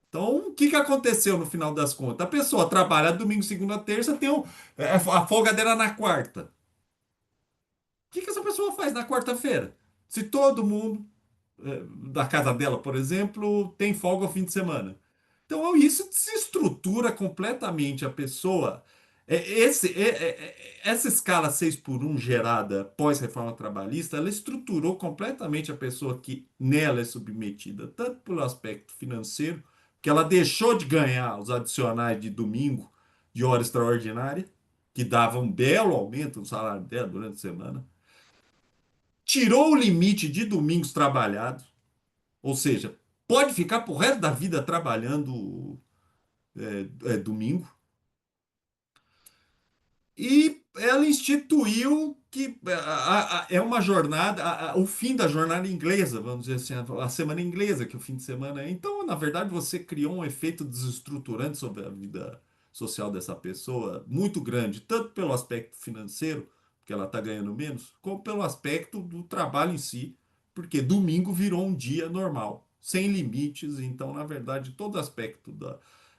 Então, o que que aconteceu no final das contas? A pessoa trabalha domingo, segunda, terça, tem a folga dela na quarta. O que que essa pessoa faz na quarta-feira? Se todo mundo da casa dela, por exemplo, tem folga ao fim de semana. Então, isso desestrutura completamente a pessoa. Essa escala 6 por 1 gerada pós-reforma trabalhista, ela estruturou completamente a pessoa que nela é submetida, tanto pelo aspecto financeiro, que ela deixou de ganhar os adicionais de domingo de hora extraordinária, que dava um belo aumento no salário dela durante a semana, tirou o limite de domingos trabalhados, ou seja, pode ficar pro resto da vida trabalhando domingo. E ela instituiu que é uma jornada, o fim da jornada inglesa, vamos dizer assim, a semana inglesa, que é o fim de semana é. Então, na verdade, você criou um efeito desestruturante sobre a vida social dessa pessoa muito grande, tanto pelo aspecto financeiro, porque ela está ganhando menos, como pelo aspecto do trabalho em si, porque domingo virou um dia normal, sem limites. Então, na verdade, todo aspecto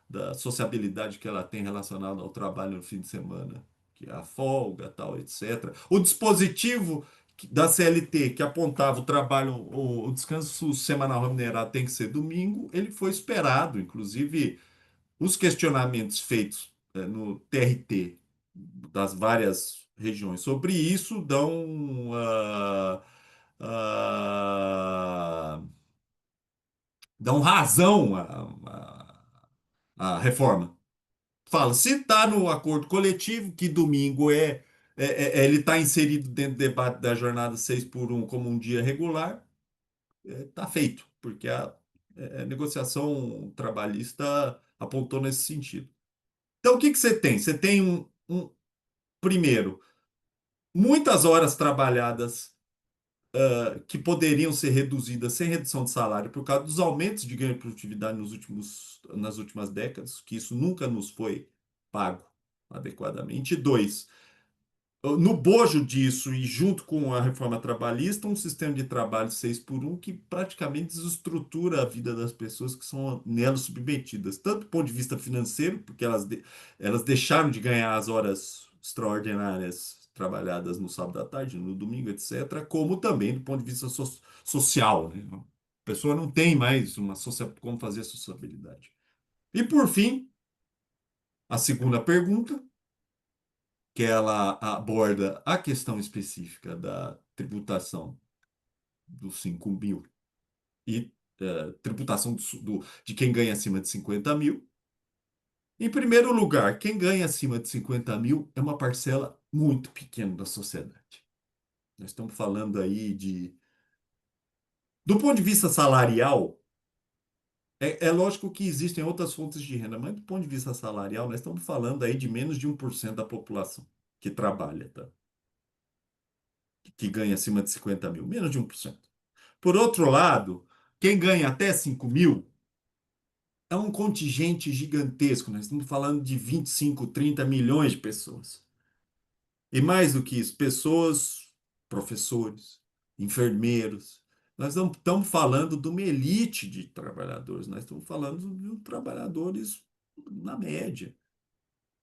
da sociabilidade que ela tem relacionado ao trabalho no fim de semana, que é a folga, tal, etc. O dispositivo da CLT que apontava o trabalho, o descanso semanal remunerado tem que ser domingo, ele foi esperado, inclusive os questionamentos feitos no TRT das várias regiões sobre isso dão razão à reforma. Fala, se está no acordo coletivo, que domingo ele está inserido dentro do debate da jornada 6 por 1 como um dia regular, está feito, porque a negociação trabalhista apontou nesse sentido. Então, o que que você tem? Você tem primeiro, muitas horas trabalhadas que poderiam ser reduzidas sem redução de salário por causa dos aumentos de ganho de produtividade nas últimas décadas, que isso nunca nos foi pago adequadamente. E dois, no bojo disso e junto com a reforma trabalhista, um sistema de trabalho 6 por 1 que praticamente desestrutura a vida das pessoas que são nela submetidas, tanto do ponto de vista financeiro, porque elas deixaram de ganhar as horas extraordinárias trabalhadas no sábado à tarde, no domingo, etc., como também do ponto de vista social, né? A pessoa não tem mais como fazer sociabilidade. E por fim, a segunda pergunta, que ela aborda a questão específica da tributação dos 5.000 e tributação de quem ganha acima de 50.000. Em primeiro lugar, quem ganha acima de 50.000 é uma parcela muito pequena da sociedade. Nós estamos falando aí de... Do ponto de vista salarial, é lógico que existem outras fontes de renda, mas do ponto de vista salarial, nós estamos falando aí de menos de 1% da população que trabalha, tá? Que ganha acima de 50.000, menos de 1%. Por outro lado, quem ganha até 5.000 é um contingente gigantesco. Nós estamos falando de 25, 30 milhões de pessoas. E mais do que isso, pessoas, professores, enfermeiros. Nós não estamos falando de uma elite de trabalhadores, nós estamos falando de trabalhadores na média.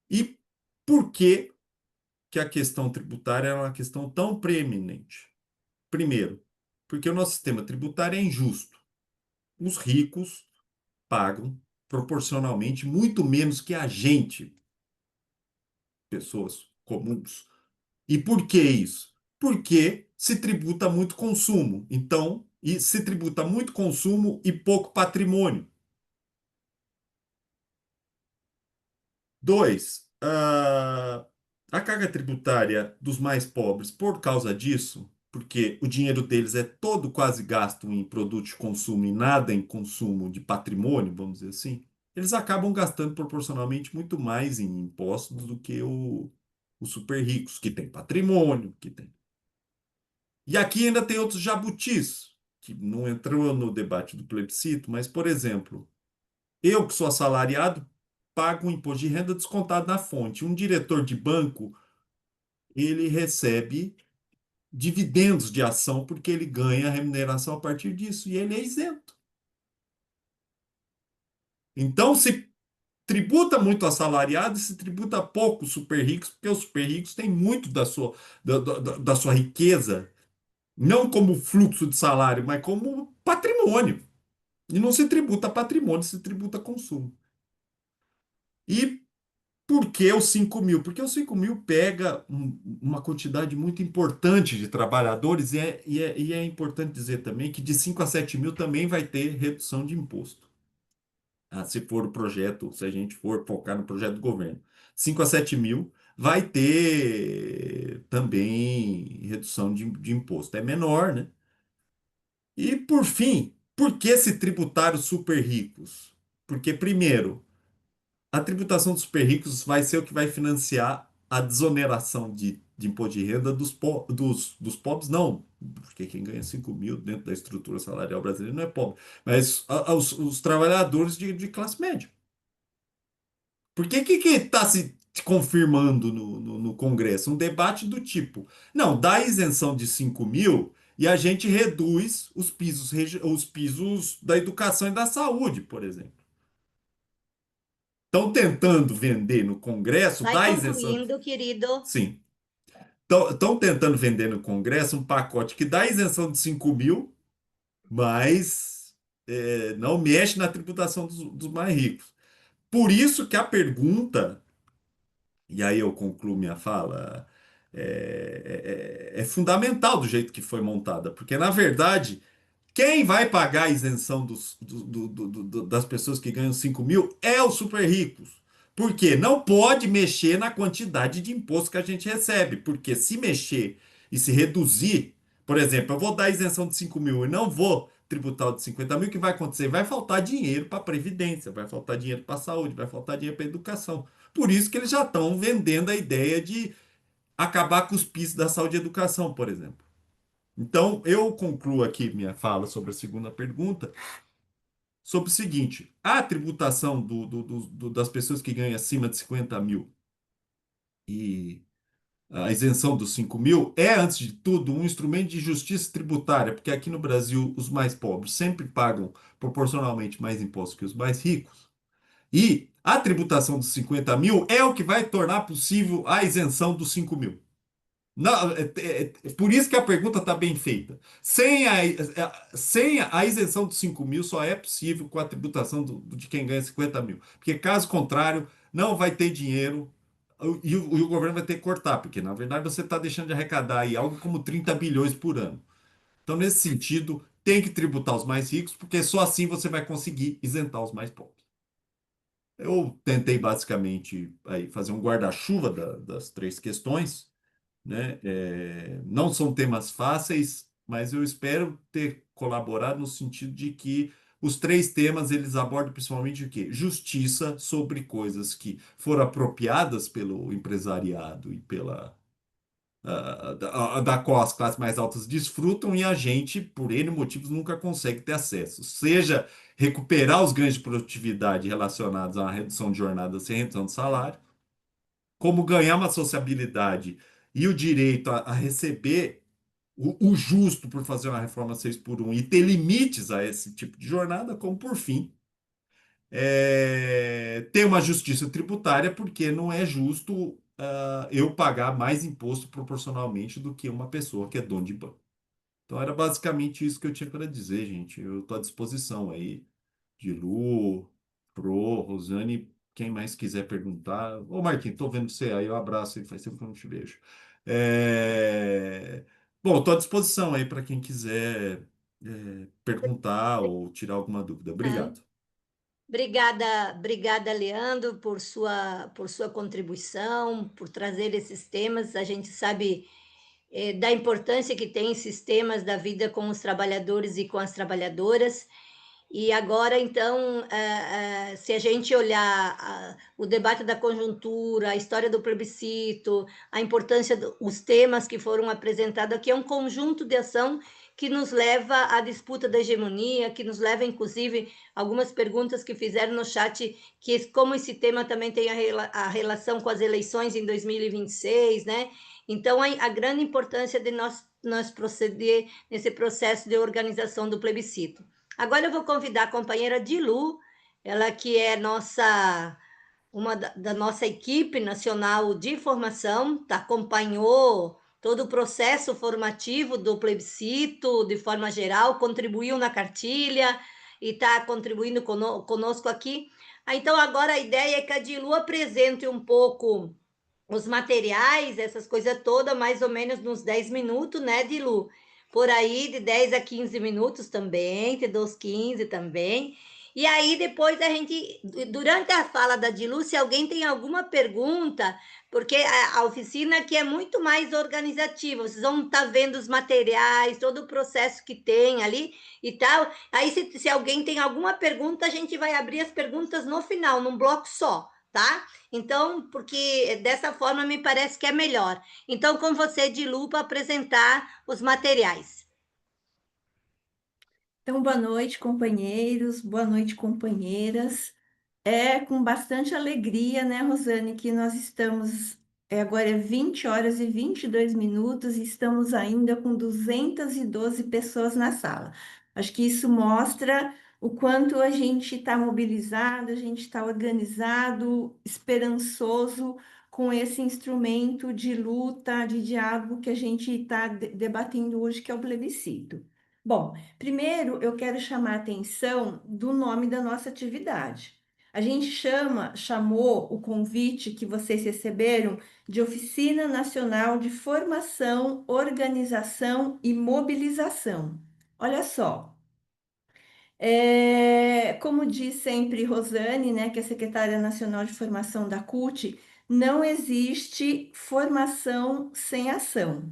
E por que a questão tributária é uma questão tão preeminente? Primeiro, porque o nosso sistema tributário é injusto. Os ricos pagam proporcionalmente muito menos que a gente, pessoas comuns. E por que isso? Porque se tributa muito consumo. Então, e se tributa muito consumo e pouco patrimônio. Dois, a carga tributária dos mais pobres, por causa disso, porque o dinheiro deles é todo quase gasto em produto de consumo e nada em consumo de patrimônio, vamos dizer assim, eles acabam gastando proporcionalmente muito mais em impostos do que os super ricos, que têm patrimônio, que tem. E aqui ainda tem outros jabutis, que não entrou no debate do plebiscito, mas, por exemplo, eu que sou assalariado, pago um imposto de renda descontado na fonte. Um diretor de banco, ele recebe dividendos de ação porque ele ganha remuneração a partir disso e ele é isento. Então, se tributa muito assalariado e se tributa pouco os super ricos, porque os super ricos têm muito da sua riqueza, não como fluxo de salário, mas como patrimônio. E não se tributa patrimônio, se tributa consumo. E por que os 5.000? Porque os 5.000 pega uma quantidade muito importante de trabalhadores e é importante dizer também que de 5 a 7.000 também vai ter redução de imposto. Se for o projeto, se a gente for focar no projeto do governo. 5 a 7.000 vai ter também redução de imposto. É menor, né? E por fim, por que se tributar os super ricos? Porque, primeiro, a tributação dos super ricos vai ser o que vai financiar a desoneração de imposto de renda dos pobres, não, porque quem ganha 5.000 dentro da estrutura salarial brasileira não é pobre, mas os trabalhadores de classe média. Por que está se confirmando no Congresso? Um debate do tipo, não, dá isenção de 5.000 e a gente reduz os pisos da educação e da saúde, por exemplo. Estão tentando vender no Congresso, Vai da isenção. concluindo, querido. Sim. Estão tentando vender no Congresso um pacote que dá isenção de 5.000, mas não mexe na tributação dos mais ricos. Por isso que a pergunta, e aí eu concluo minha fala, é fundamental do jeito que foi montada, porque, na verdade, quem vai pagar a isenção das pessoas que ganham 5.000 é os super ricos. Por quê? Não pode mexer na quantidade de imposto que a gente recebe. Porque se mexer e se reduzir, por exemplo, eu vou dar isenção de 5.000 e não vou tributar o de 50.000, o que vai acontecer? Vai faltar dinheiro para a Previdência, vai faltar dinheiro para a saúde, vai faltar dinheiro para a educação. Por isso que eles já estão vendendo a ideia de acabar com os PIS da saúde e educação, por exemplo. Então, eu concluo aqui minha fala sobre a segunda pergunta, sobre o seguinte: a tributação das pessoas que ganham acima de 50.000 e a isenção dos 5 mil é, antes de tudo, um instrumento de justiça tributária, porque aqui no Brasil os mais pobres sempre pagam proporcionalmente mais impostos que os mais ricos. E a tributação dos 50 mil é o que vai tornar possível a isenção dos 5 mil. Não, por isso que a pergunta está bem feita. Sem a isenção dos 5 mil, só é possível com a tributação de quem ganha 50 mil. Porque, caso contrário, não vai ter dinheiro e o governo vai ter que cortar, porque, na verdade, você está deixando de arrecadar aí algo como 30 bilhões por ano. Então, nesse sentido, tem que tributar os mais ricos, porque só assim você vai conseguir isentar os mais pobres. Eu tentei, basicamente, aí, fazer um guarda-chuva das três questões, né? Não são temas fáceis, mas eu espero ter colaborado no sentido de que os três temas eles abordam principalmente o quê? Justiça sobre coisas que foram apropriadas pelo empresariado e da qual as classes mais altas desfrutam e a gente, por N motivos, nunca consegue ter acesso. Seja recuperar os ganhos de produtividade relacionados à redução de jornada sem redução de salário, como ganhar uma sociabilidade e o direito a receber o justo por fazer uma reforma 6 por 1 e ter limites a esse tipo de jornada, como por fim, ter uma justiça tributária, porque não é justo eu pagar mais imposto proporcionalmente do que uma pessoa que é dono de banco. Então era basicamente isso que eu tinha para dizer, gente. Eu estou à disposição aí de Lu, Pro, Rosane, quem mais quiser perguntar. Ô, Marquinhos, tô vendo você aí, um abraço aí, faz tempo que eu não te vejo. É, Bom, estou à disposição aí para quem quiser perguntar ou tirar alguma dúvida. Ah, Obrigado. obrigada, Leandro, por sua contribuição, por trazer esses temas. A gente sabe da importância que tem esses temas da vida com os trabalhadores e com as trabalhadoras. E agora, então, se a gente olhar o debate da conjuntura, a história do plebiscito, a importância dos temas que foram apresentados aqui, é um conjunto de ação que nos leva à disputa da hegemonia, que nos leva, inclusive, algumas perguntas que fizeram no chat, que como esse tema também tem a relação com as eleições em 2026, né? Então, a grande importância de nós proceder nesse processo de organização do plebiscito. Agora eu vou convidar a companheira Dilu, ela que é uma da nossa equipe nacional de formação, acompanhou todo o processo formativo do plebiscito de forma geral, contribuiu na cartilha e está contribuindo conosco aqui. Então, agora a ideia é que a Dilu apresente um pouco os materiais, essas coisas todas, mais ou menos nos 10 minutos, né, Dilu? Por aí, de 10 a 15 minutos também, te dou os 15 também. E aí, depois a gente, durante a fala da Dilu, se alguém tem alguma pergunta, porque a oficina aqui é muito mais organizativa, vocês vão estar vendo os materiais, todo o processo que tem ali e tal. Aí, se alguém tem alguma pergunta, a gente vai abrir as perguntas no final, num bloco só, tá? Então, porque dessa forma me parece que é melhor. Então, com você, Dilu, para apresentar os materiais. Então, boa noite, companheiros, boa noite, companheiras. É com bastante alegria, né, Rosane, que nós estamos, agora é 20 horas e 22 minutos e estamos ainda com 212 pessoas na sala. Acho que isso mostra o quanto a gente está mobilizado, a gente está organizado, esperançoso com esse instrumento de luta, de diálogo que a gente está debatendo hoje, que é o plebiscito. Bom, primeiro eu quero chamar a atenção do nome da nossa atividade. A gente chamou o convite que vocês receberam de Oficina Nacional de Formação, Organização e Mobilização. Olha só, como diz sempre Rosane, né, que é secretária nacional de formação da CUT, não existe formação sem ação.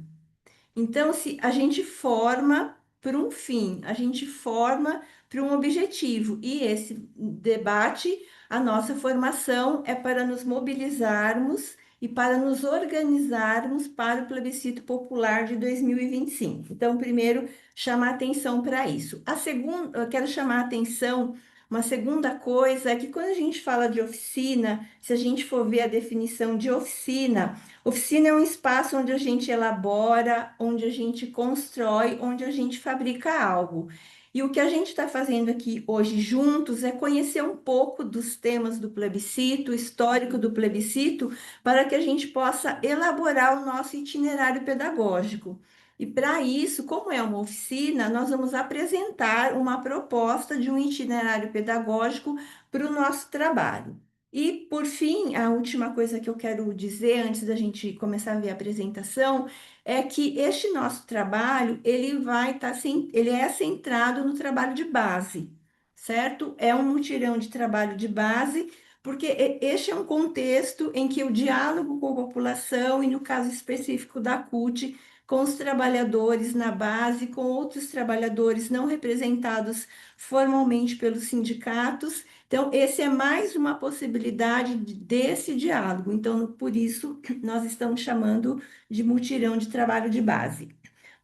Então, se a gente forma para um fim, a gente forma para um objetivo, e esse debate, a nossa formação é para nos mobilizarmos e para nos organizarmos para o plebiscito popular de 2025. Então, primeiro, chamar atenção para isso. A segunda, eu quero chamar atenção Uma segunda coisa é que quando a gente fala de oficina, se a gente for ver a definição de oficina, oficina é um espaço onde a gente elabora, onde a gente constrói, onde a gente fabrica algo. E o que a gente está fazendo aqui hoje juntos é conhecer um pouco dos temas do plebiscito, histórico do plebiscito, para que a gente possa elaborar o nosso itinerário pedagógico. E para isso, como é uma oficina, nós vamos apresentar uma proposta de um itinerário pedagógico para o nosso trabalho. E, por fim, a última coisa que eu quero dizer antes da gente começar a ver a apresentação é que este nosso trabalho, ele vai estar, ele é centrado no trabalho de base, certo? É um mutirão de trabalho de base, porque este é um contexto em que o diálogo com a população, e no caso específico da CUT, com os trabalhadores na base, com outros trabalhadores não representados formalmente pelos sindicatos. Então, esse é mais uma possibilidade desse diálogo. Então, por isso, nós estamos chamando de mutirão de trabalho de base.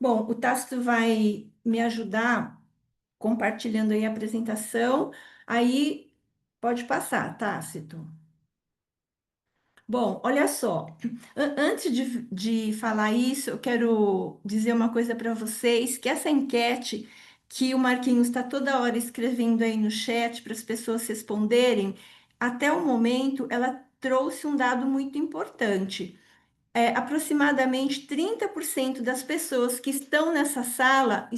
Bom, o Tácito vai me ajudar compartilhando aí a apresentação. Aí, pode passar, Tácito. Bom, olha só, antes de falar isso, eu quero dizer uma coisa para vocês, que essa enquete que o Marquinhos está toda hora escrevendo aí no chat para as pessoas responderem, até o momento ela trouxe um dado muito importante. Aproximadamente 30% das pessoas que estão nessa sala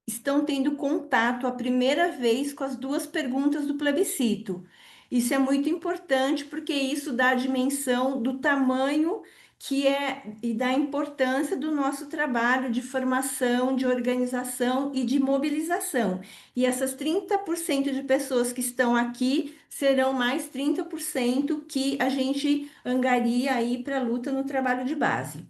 estão tendo contato a primeira vez com as duas perguntas do plebiscito. Isso é muito importante porque isso dá a dimensão do tamanho que é e da importância do nosso trabalho de formação, de organização e de mobilização. E essas 30% de pessoas que estão aqui serão mais 30% que a gente angaria aí para a luta no trabalho de base.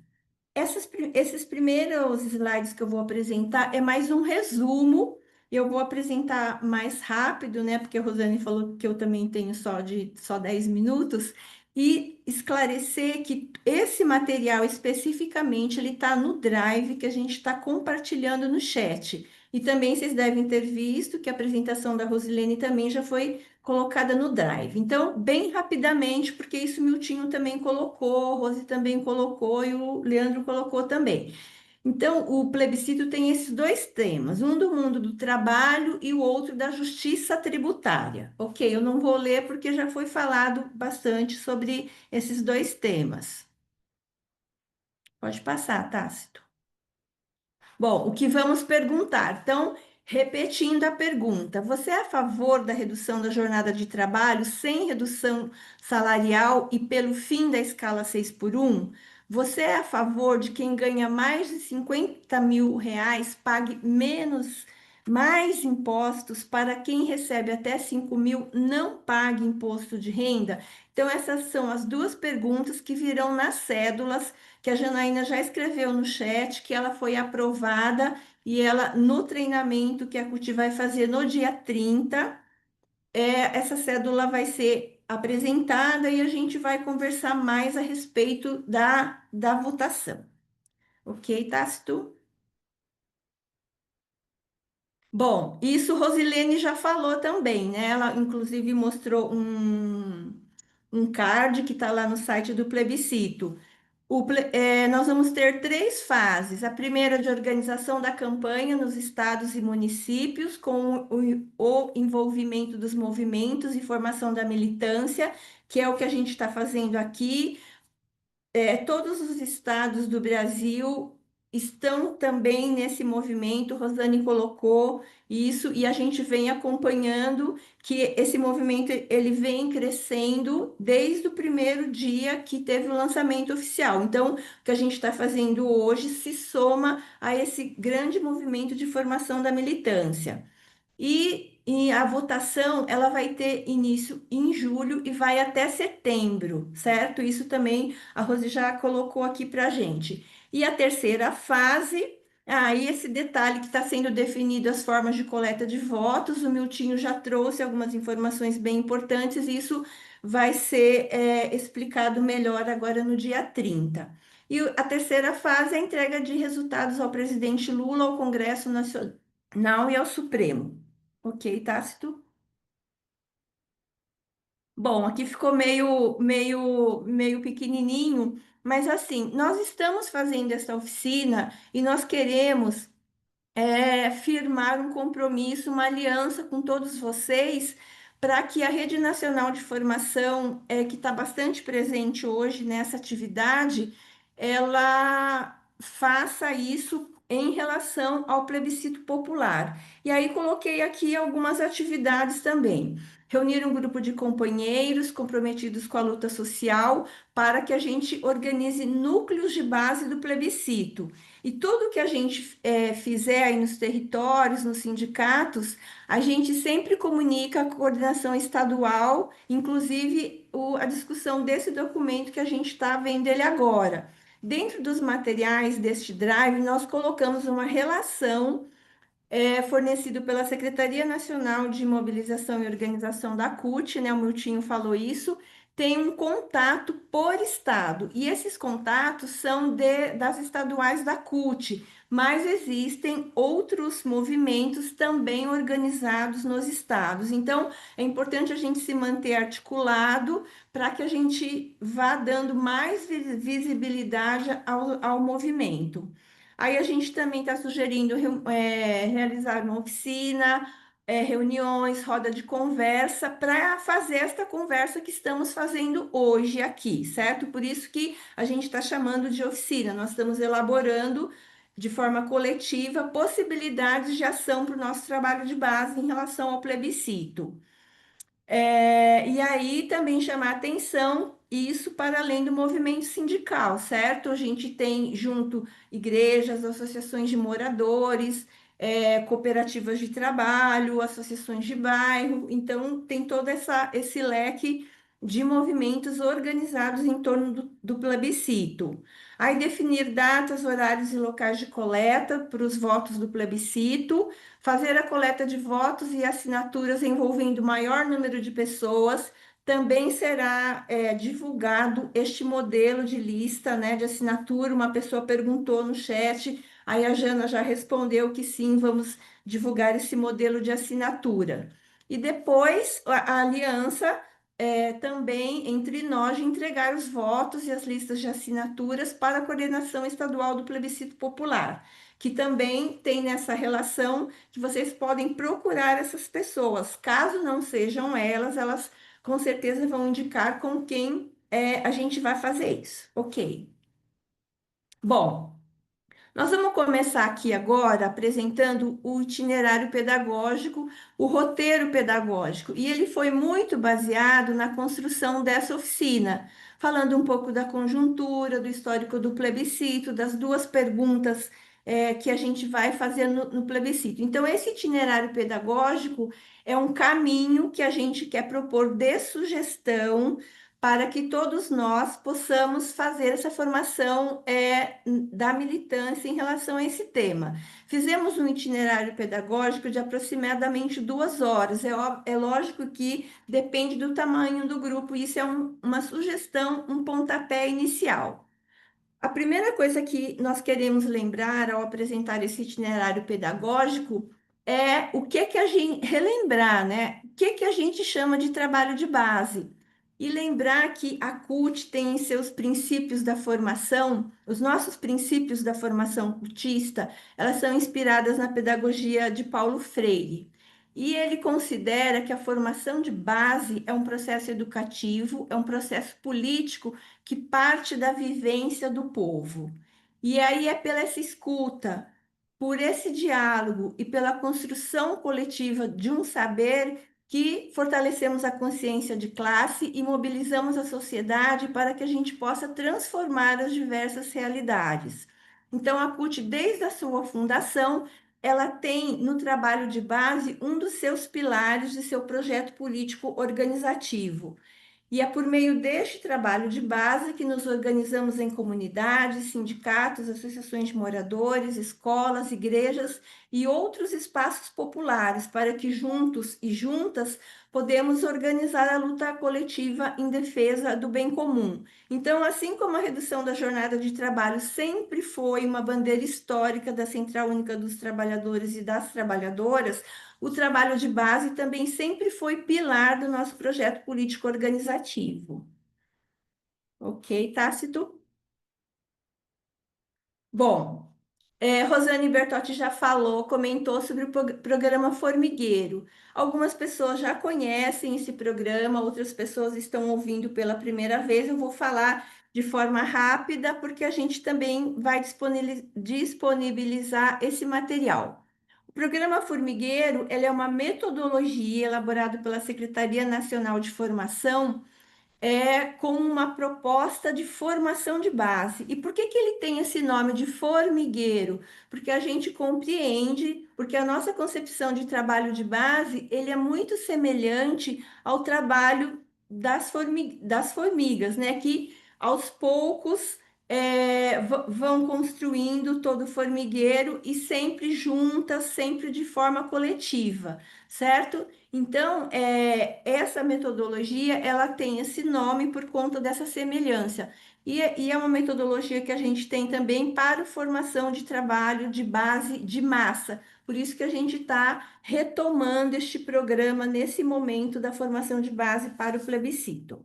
Esses primeiros slides que eu vou apresentar é mais um resumo. Eu vou apresentar mais rápido, né? Porque a Rosane falou que eu também tenho só 10 minutos. E esclarecer que esse material especificamente ele está no Drive que a gente está compartilhando no chat. E também vocês devem ter visto que a apresentação da Rosilene também já foi colocada no Drive. Então, bem rapidamente, porque isso o Miltinho também colocou, a Rose também colocou e o Leandro colocou também. Então, o plebiscito tem esses dois temas, um do mundo do trabalho e o outro da justiça tributária. Ok, eu não vou ler porque já foi falado bastante sobre esses dois temas. Pode passar, Tácito. Bom, o que vamos perguntar? Então, repetindo a pergunta, você é a favor da redução da jornada de trabalho sem redução salarial e pelo fim da escala 6 por 1? Você é a favor de quem ganha mais de 50 mil reais pague mais impostos para quem recebe até 5 mil não pague imposto de renda? Então, essas são as duas perguntas que virão nas cédulas que a Janaína já escreveu no chat, que ela foi aprovada e ela, no treinamento que a CUT vai fazer no dia 30, essa cédula vai ser apresentada e a gente vai conversar mais a respeito da votação. Ok, Tácito? Bom, isso Rosilene já falou também, né? Ela, inclusive, mostrou um card que está lá no site do plebiscito. Nós vamos ter três fases. A primeira de organização da campanha nos estados e municípios, com o envolvimento dos movimentos e formação da militância, que é o que a gente está fazendo aqui. Todos os estados do Brasil estão também nesse movimento, Rosane colocou isso, e a gente vem acompanhando que esse movimento ele vem crescendo desde o primeiro dia que teve o lançamento oficial. Então, o que a gente está fazendo hoje se soma a esse grande movimento de formação da militância. E a votação ela vai ter início em julho e vai até setembro, certo? Isso também a Rose já colocou aqui para a gente. E a terceira fase, aí esse detalhe que está sendo definido as formas de coleta de votos, o Miltinho já trouxe algumas informações bem importantes, e isso vai ser explicado melhor agora no dia 30. E a terceira fase é a entrega de resultados ao presidente Lula, ao Congresso Nacional e ao Supremo. Ok, Tácito? Bom, aqui ficou meio pequenininho, mas assim, nós estamos fazendo essa oficina e nós queremos firmar um compromisso, uma aliança com todos vocês, para que a Rede Nacional de Formação, que está bastante presente hoje nessa atividade, ela faça isso em relação ao plebiscito popular. E aí coloquei aqui algumas atividades também. Reunir um grupo de companheiros comprometidos com a luta social para que a gente organize núcleos de base do plebiscito. E tudo que a gente fizer aí nos territórios, nos sindicatos, a gente sempre comunica a coordenação estadual, inclusive a discussão desse documento que a gente está vendo ele agora. Dentro dos materiais deste drive, nós colocamos uma relação fornecido pela Secretaria Nacional de Mobilização e Organização da CUT, né? O Miltinho falou isso, tem um contato por estado, e esses contatos são das estaduais da CUT, mas existem outros movimentos também organizados nos estados. Então, é importante a gente se manter articulado para que a gente vá dando mais visibilidade ao movimento. Aí a gente também está sugerindo realizar uma oficina, reuniões, roda de conversa, para fazer esta conversa que estamos fazendo hoje aqui, certo? Por isso que a gente está chamando de oficina. Nós estamos elaborando de forma coletiva possibilidades de ação para o nosso trabalho de base em relação ao plebiscito. E aí também chamar atenção isso para além do movimento sindical, certo? A gente tem junto igrejas, associações de moradores, cooperativas de trabalho, associações de bairro, então tem todo esse leque de movimentos organizados em torno do plebiscito. Aí definir datas, horários e locais de coleta para os votos do plebiscito, fazer a coleta de votos e assinaturas envolvendo o maior número de pessoas. Também será divulgado este modelo de lista, né, de assinatura. Uma pessoa perguntou no chat, aí a Jana já respondeu que sim, vamos divulgar esse modelo de assinatura. E depois a aliança também entre nós de entregar os votos e as listas de assinaturas para a coordenação estadual do plebiscito popular, que também tem nessa relação que vocês podem procurar essas pessoas. Caso não sejam elas com certeza vão indicar com quem a gente vai fazer isso. Ok. Bom, nós vamos começar aqui agora apresentando o itinerário pedagógico, o roteiro pedagógico, e ele foi muito baseado na construção dessa oficina, falando um pouco da conjuntura, do histórico do plebiscito, das duas perguntas que a gente vai fazer no plebiscito. Então, esse itinerário pedagógico é um caminho que a gente quer propor de sugestão para que todos nós possamos fazer essa formação da militância em relação a esse tema. Fizemos um itinerário pedagógico de aproximadamente 2 horas. É lógico que depende do tamanho do grupo, isso é uma sugestão, um pontapé inicial. A primeira coisa que nós queremos lembrar ao apresentar esse itinerário pedagógico é o que a gente relembrar, né? O que a gente chama de trabalho de base. E lembrar que a CUT tem em seus princípios da formação, os nossos princípios da formação cutista, elas são inspiradas na pedagogia de Paulo Freire. E ele considera que a formação de base é um processo educativo, é um processo político que parte da vivência do povo. E aí é pela essa escuta, por esse diálogo e pela construção coletiva de um saber que fortalecemos a consciência de classe e mobilizamos a sociedade para que a gente possa transformar as diversas realidades. Então, a CUT, desde a sua fundação, ela tem no trabalho de base um dos seus pilares de seu projeto político organizativo. E é por meio deste trabalho de base que nos organizamos em comunidades, sindicatos, associações de moradores, escolas, igrejas e outros espaços populares, para que juntos e juntas podemos organizar a luta coletiva em defesa do bem comum. Então, assim como a redução da jornada de trabalho sempre foi uma bandeira histórica da Central Única dos Trabalhadores e das Trabalhadoras, o trabalho de base também sempre foi pilar do nosso projeto político organizativo. Ok, Tácito? Bom, Rosane Bertotti já falou, comentou sobre o programa Formigueiro. Algumas pessoas já conhecem esse programa, outras pessoas estão ouvindo pela primeira vez. Eu vou falar de forma rápida, porque a gente também vai disponibilizar esse material. O programa Formigueiro, ele é uma metodologia elaborada pela Secretaria Nacional de Formação com uma proposta de formação de base. E por que que ele tem esse nome de formigueiro? Porque a gente compreende, porque a nossa concepção de trabalho de base, ele é muito semelhante ao trabalho das formigas, né? Que aos poucos vão construindo todo o formigueiro e sempre juntas, sempre de forma coletiva, certo? Então, essa metodologia, ela tem esse nome por conta dessa semelhança. E é uma metodologia que a gente tem também para formação de trabalho de base de massa. Por isso que a gente está retomando este programa nesse momento da formação de base para o plebiscito.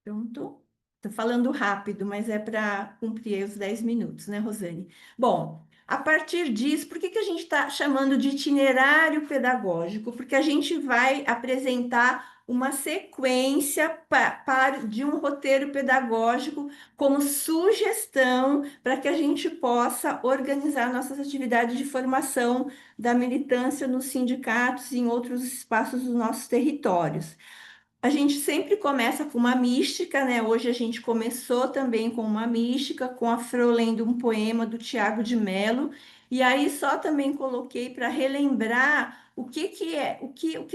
Pronto? Estou falando rápido, mas é para cumprir os 10 minutos, né, Rosane? Bom, a partir disso, por que que a gente está chamando de itinerário pedagógico? Porque a gente vai apresentar uma sequência de um roteiro pedagógico como sugestão para que a gente possa organizar nossas atividades de formação da militância nos sindicatos e em outros espaços dos nossos territórios. A gente sempre começa com uma mística, né? Hoje a gente começou também com uma mística, com a Fro lendo um poema do Tiago de Mello, e aí só também coloquei para relembrar o que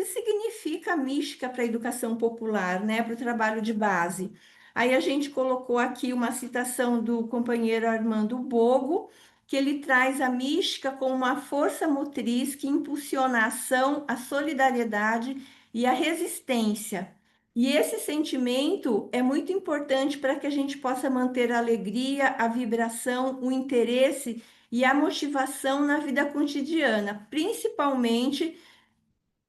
significa a mística para a educação popular, né? Para o trabalho de base. Aí a gente colocou aqui uma citação do companheiro Armando Bogo, que ele traz a mística como uma força motriz que impulsiona a ação, a solidariedade e a resistência. E esse sentimento é muito importante para que a gente possa manter a alegria, a vibração, o interesse e a motivação na vida cotidiana, principalmente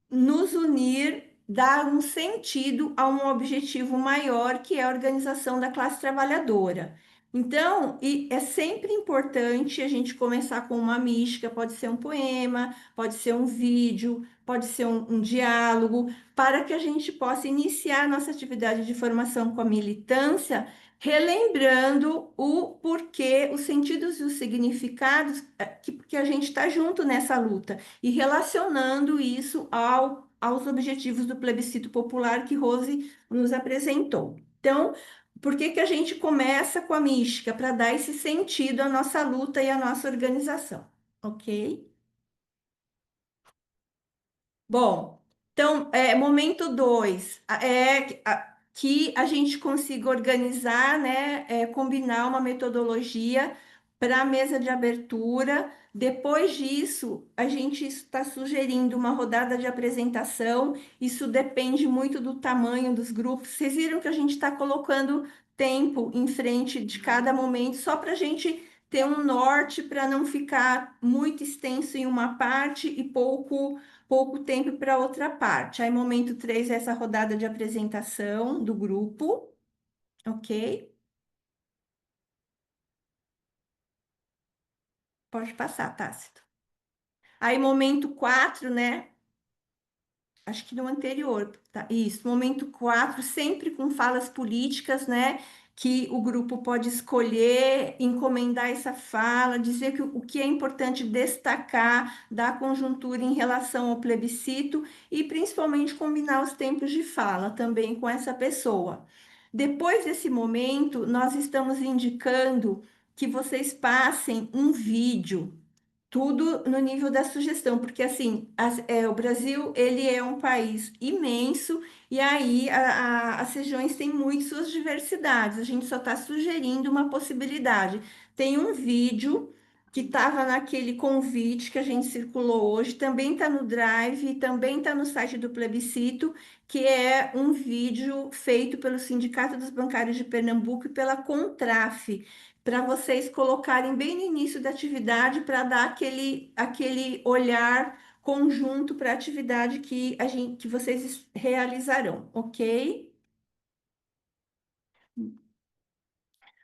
nos unir, dar um sentido a um objetivo maior, que é a organização da classe trabalhadora. Então, é sempre importante a gente começar com uma mística, pode ser um poema, pode ser um vídeo, pode ser um diálogo, para que a gente possa iniciar nossa atividade de formação com a militância, relembrando o porquê, os sentidos e os significados que a gente está junto nessa luta e relacionando isso aos objetivos do plebiscito popular que Rose nos apresentou. Então, por que que a gente começa com a mística? Para dar esse sentido à nossa luta e à nossa organização, ok? Bom, então, momento 2 que a gente consiga organizar, né, combinar uma metodologia para a mesa de abertura. Depois disso, a gente está sugerindo uma rodada de apresentação. Isso depende muito do tamanho dos grupos. Vocês viram que a gente está colocando tempo em frente de cada momento, só para a gente ter um norte, para não ficar muito extenso em uma parte e pouco tempo para outra parte. Aí, momento 3, essa rodada de apresentação do grupo, ok? Pode passar, Tácito. Aí, momento 4, né? Acho que no anterior, tá? Isso, momento 4, sempre com falas políticas, né? Que o grupo pode escolher, encomendar essa fala, dizer que o que é importante destacar da conjuntura em relação ao plebiscito e principalmente combinar os tempos de fala também com essa pessoa. Depois desse momento, nós estamos indicando que vocês passem um vídeo, tudo no nível da sugestão, porque assim, o Brasil, ele é um país imenso, e aí as regiões têm muito suas diversidades, a gente só está sugerindo uma possibilidade. Tem um vídeo que estava naquele convite que a gente circulou hoje, também está no Drive, e também está no site do plebiscito, que é um vídeo feito pelo Sindicato dos Bancários de Pernambuco e pela Contraf, para vocês colocarem bem no início da atividade, para dar aquele olhar conjunto para a atividade que vocês realizarão, ok?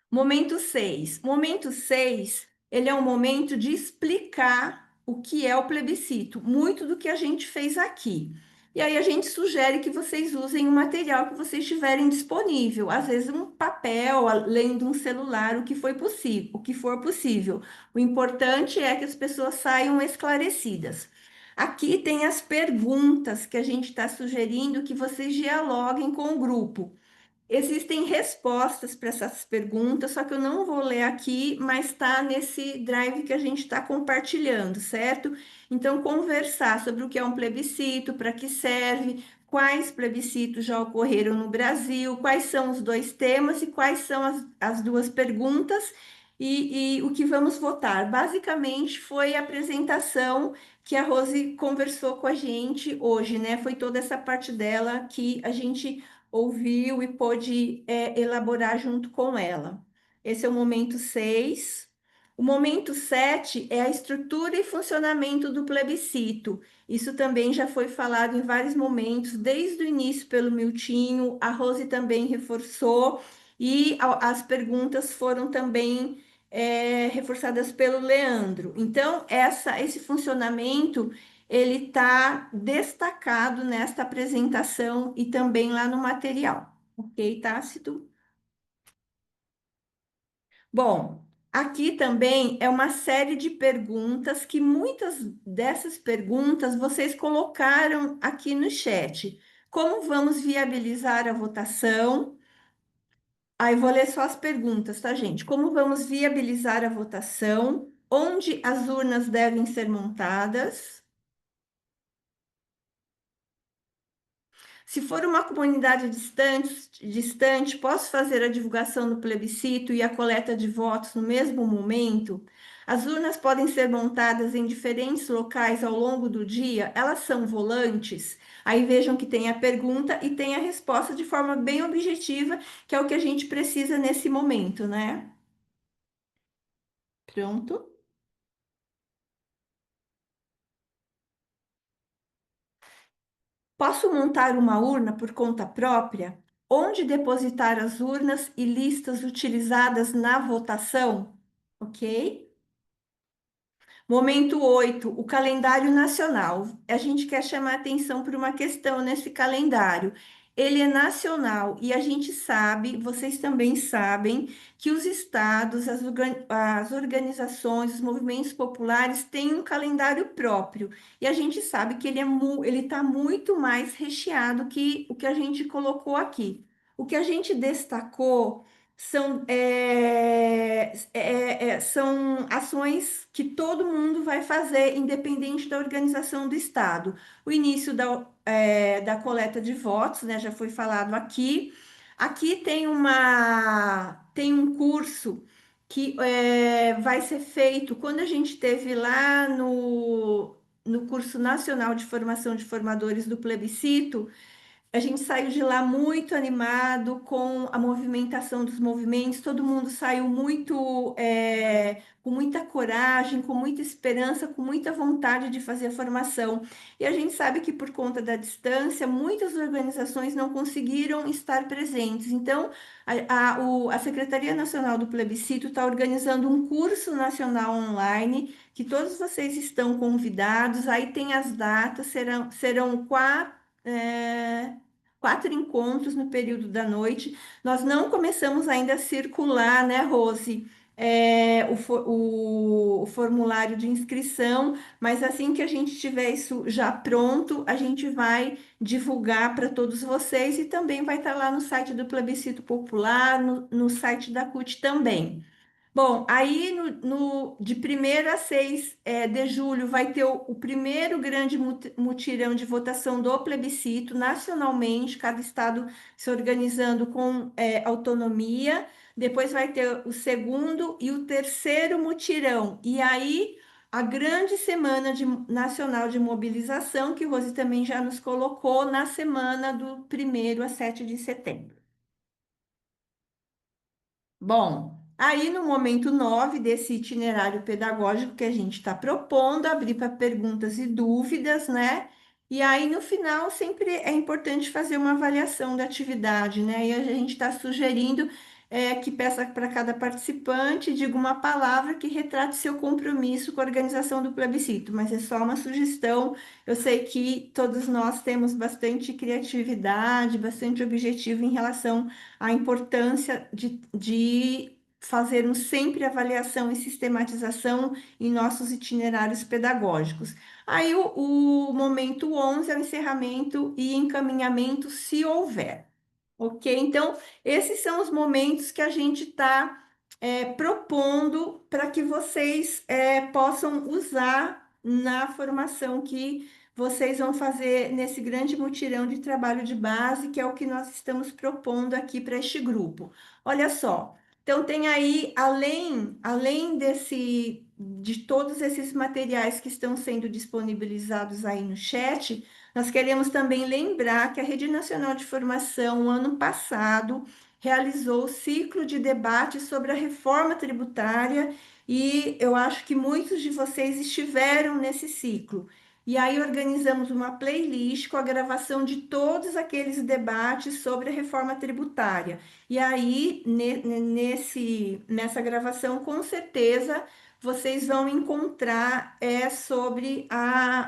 Momento 6. Momento 6, ele é um momento de explicar o que é o plebiscito, muito do que a gente fez aqui. E aí a gente sugere que vocês usem o material que vocês tiverem disponível, às vezes um papel, além de um celular, o que foi possível, o que for possível. O importante é que as pessoas saiam esclarecidas. Aqui tem as perguntas que a gente está sugerindo que vocês dialoguem com o grupo. Existem respostas para essas perguntas, só que eu não vou ler aqui, mas está nesse drive que a gente está compartilhando, certo? Então, conversar sobre o que é um plebiscito, para que serve, quais plebiscitos já ocorreram no Brasil, quais são os dois temas e quais são as duas perguntas e o que vamos votar. Basicamente, foi a apresentação que a Rose conversou com a gente hoje, né? Foi toda essa parte dela que a gente ouviu e pôde elaborar junto com ela. Esse é o momento 6. O momento 7 é a estrutura e funcionamento do plebiscito. Isso também já foi falado em vários momentos, desde o início pelo Miltinho, a Rose também reforçou, e as perguntas foram também reforçadas pelo Leandro. Então, esse funcionamento ele está destacado nesta apresentação e também lá no material, ok, Tácito? Bom, aqui também é uma série de perguntas que muitas dessas perguntas vocês colocaram aqui no chat. Como vamos viabilizar a votação? Aí vou ler só as perguntas, tá, gente? Como vamos viabilizar a votação? Onde as urnas devem ser montadas? Se for uma comunidade distante, posso fazer a divulgação do plebiscito e a coleta de votos no mesmo momento? As urnas podem ser montadas em diferentes locais ao longo do dia, elas são volantes? Aí vejam que tem a pergunta e tem a resposta de forma bem objetiva, que é o que a gente precisa nesse momento, né? Pronto. Posso montar uma urna por conta própria? Onde depositar as urnas e listas utilizadas na votação? Ok? Momento 8, o calendário nacional. A gente quer chamar atenção para uma questão nesse calendário. Ele é nacional e a gente sabe, vocês também sabem, que os estados, as organizações, os movimentos populares têm um calendário próprio. E a gente sabe que ele está muito mais recheado que o que a gente colocou aqui. O que a gente destacou são ações que todo mundo vai fazer, independente da organização do Estado. O início da coleta de votos, né, já foi falado aqui. Aqui tem um curso que vai ser feito quando a gente teve lá no curso nacional de formação de formadores do plebiscito. A gente saiu de lá muito animado com a movimentação dos movimentos, todo mundo saiu com muita coragem, com muita esperança, com muita vontade de fazer a formação. E a gente sabe que por conta da distância, muitas organizações não conseguiram estar presentes. Então, a Secretaria Nacional do Plebiscito está organizando um curso nacional online, que todos vocês estão convidados. Aí tem as datas, serão quatro encontros no período da noite. Nós não começamos ainda a circular, né, Rose, o formulário de inscrição, mas assim que a gente tiver isso já pronto, a gente vai divulgar para todos vocês e também vai estar lá no site do Plebiscito Popular, no site da CUT também. Bom, aí de 1º a 6 de julho vai ter o primeiro grande mutirão de votação do plebiscito nacionalmente, cada estado se organizando com autonomia. Depois vai ter o segundo e o terceiro mutirão. E aí a grande semana nacional de mobilização, que Rose também já nos colocou, na semana do 1º a 7 de setembro. Bom, aí no momento 9 desse itinerário pedagógico que a gente está propondo, abrir para perguntas e dúvidas, né? E aí no final sempre é importante fazer uma avaliação da atividade, né? E a gente está sugerindo que peça para cada participante, diga uma palavra que retrate seu compromisso com a organização do plebiscito, mas é só uma sugestão. Eu sei que todos nós temos bastante criatividade, bastante objetivo em relação a importância de fazermos sempre avaliação e sistematização em nossos itinerários pedagógicos. Aí o momento 11 é o encerramento e encaminhamento, se houver. Ok? Então, esses são os momentos que a gente está propondo para que vocês possam usar na formação que vocês vão fazer nesse grande mutirão de trabalho de base, que é o que nós estamos propondo aqui para este grupo. Olha só, então tem aí, além de todos esses materiais que estão sendo disponibilizados aí no chat, nós queremos também lembrar que a Rede Nacional de Formação, ano passado, realizou o ciclo de debate sobre a reforma tributária e eu acho que muitos de vocês estiveram nesse ciclo. E aí organizamos uma playlist com a gravação de todos aqueles debates sobre a reforma tributária. E aí, nessa gravação, com certeza, vocês vão encontrar sobre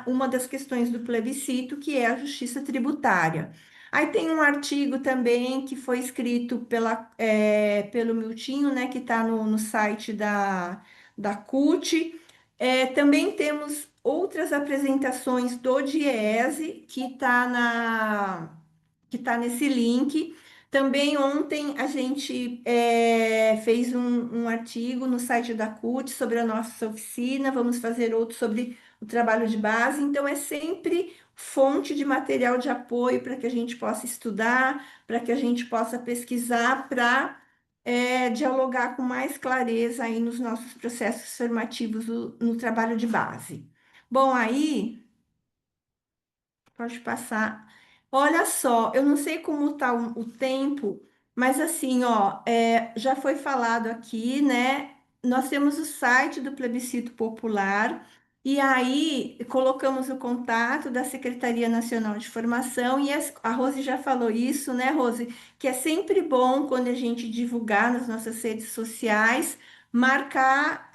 uma das questões do plebiscito, que é a justiça tributária. Aí tem um artigo também que foi escrito pelo Miltinho, né, que está no site da CUT. Também temos outras apresentações do DIEESE, que tá nesse link. Também ontem a gente fez um artigo no site da CUT sobre a nossa oficina, vamos fazer outro sobre o trabalho de base, então é sempre fonte de material de apoio para que a gente possa estudar, para que a gente possa pesquisar, para dialogar com mais clareza aí nos nossos processos formativos no trabalho de base. Bom, aí pode passar. Olha só, eu não sei como está o tempo, mas assim, ó, já foi falado aqui, né? Nós temos o site do Plebiscito Popular, e aí colocamos o contato da Secretaria Nacional de Formação, e a Rose já falou isso, né, Rose? Que é sempre bom quando a gente divulgar nas nossas redes sociais marcar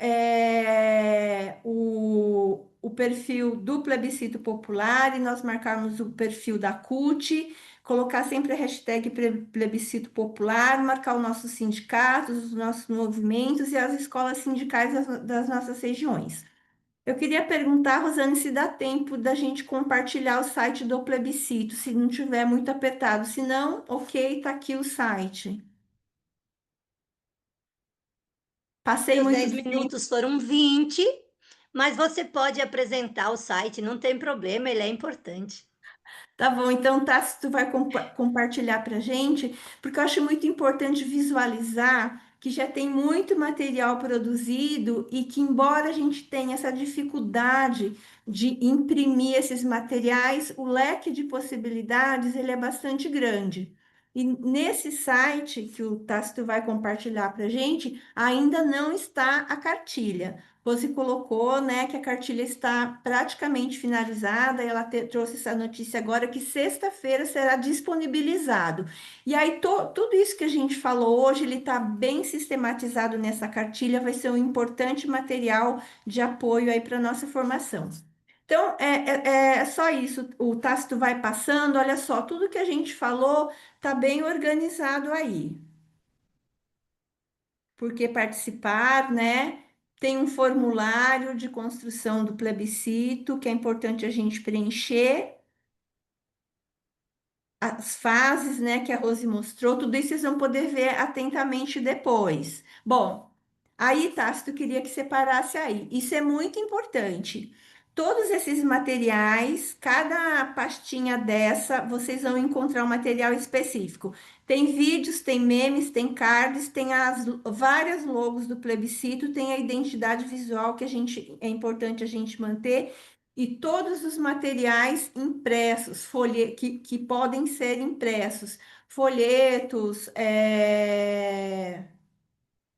o perfil do Plebiscito Popular e nós marcarmos o perfil da CUT, colocar sempre a hashtag Plebiscito Popular, marcar os nossos sindicatos, os nossos movimentos e as escolas sindicais das nossas regiões. Eu queria perguntar, Rosane, se dá tempo da gente compartilhar o site do plebiscito, se não tiver muito apertado. Se não, ok, está aqui o site. Passei Os muito 10 minutos foram 20, mas você pode apresentar o site, não tem problema, ele é importante. Tá bom, então tá, se tu vai compartilhar para gente, porque eu acho muito importante visualizar que já tem muito material produzido e que, embora a gente tenha essa dificuldade de imprimir esses materiais, o leque de possibilidades ele é bastante grande. E nesse site que o Tácito vai compartilhar para a gente, ainda não está a cartilha. Você colocou, né, que a cartilha está praticamente finalizada, e ela trouxe essa notícia agora que sexta-feira será disponibilizado. E aí, tudo isso que a gente falou hoje, ele está bem sistematizado nessa cartilha, vai ser um importante material de apoio aí para a nossa formação. Então, é só isso, o Tácito vai passando, olha só, tudo que a gente falou está bem organizado aí porque participar, né? Tem um formulário de construção do plebiscito que é importante a gente preencher, as fases, né, que a Rose mostrou, tudo isso vocês vão poder ver atentamente depois. Bom, Aí, Tássio, eu queria que separasse aí. Isso é muito importante. Todos esses materiais, cada pastinha dessa, vocês vão encontrar um material específico. Tem vídeos, tem memes, tem cards, tem as várias logos do plebiscito, tem a identidade visual que é importante a gente manter, e todos os materiais impressos, que podem ser impressos, folhetos,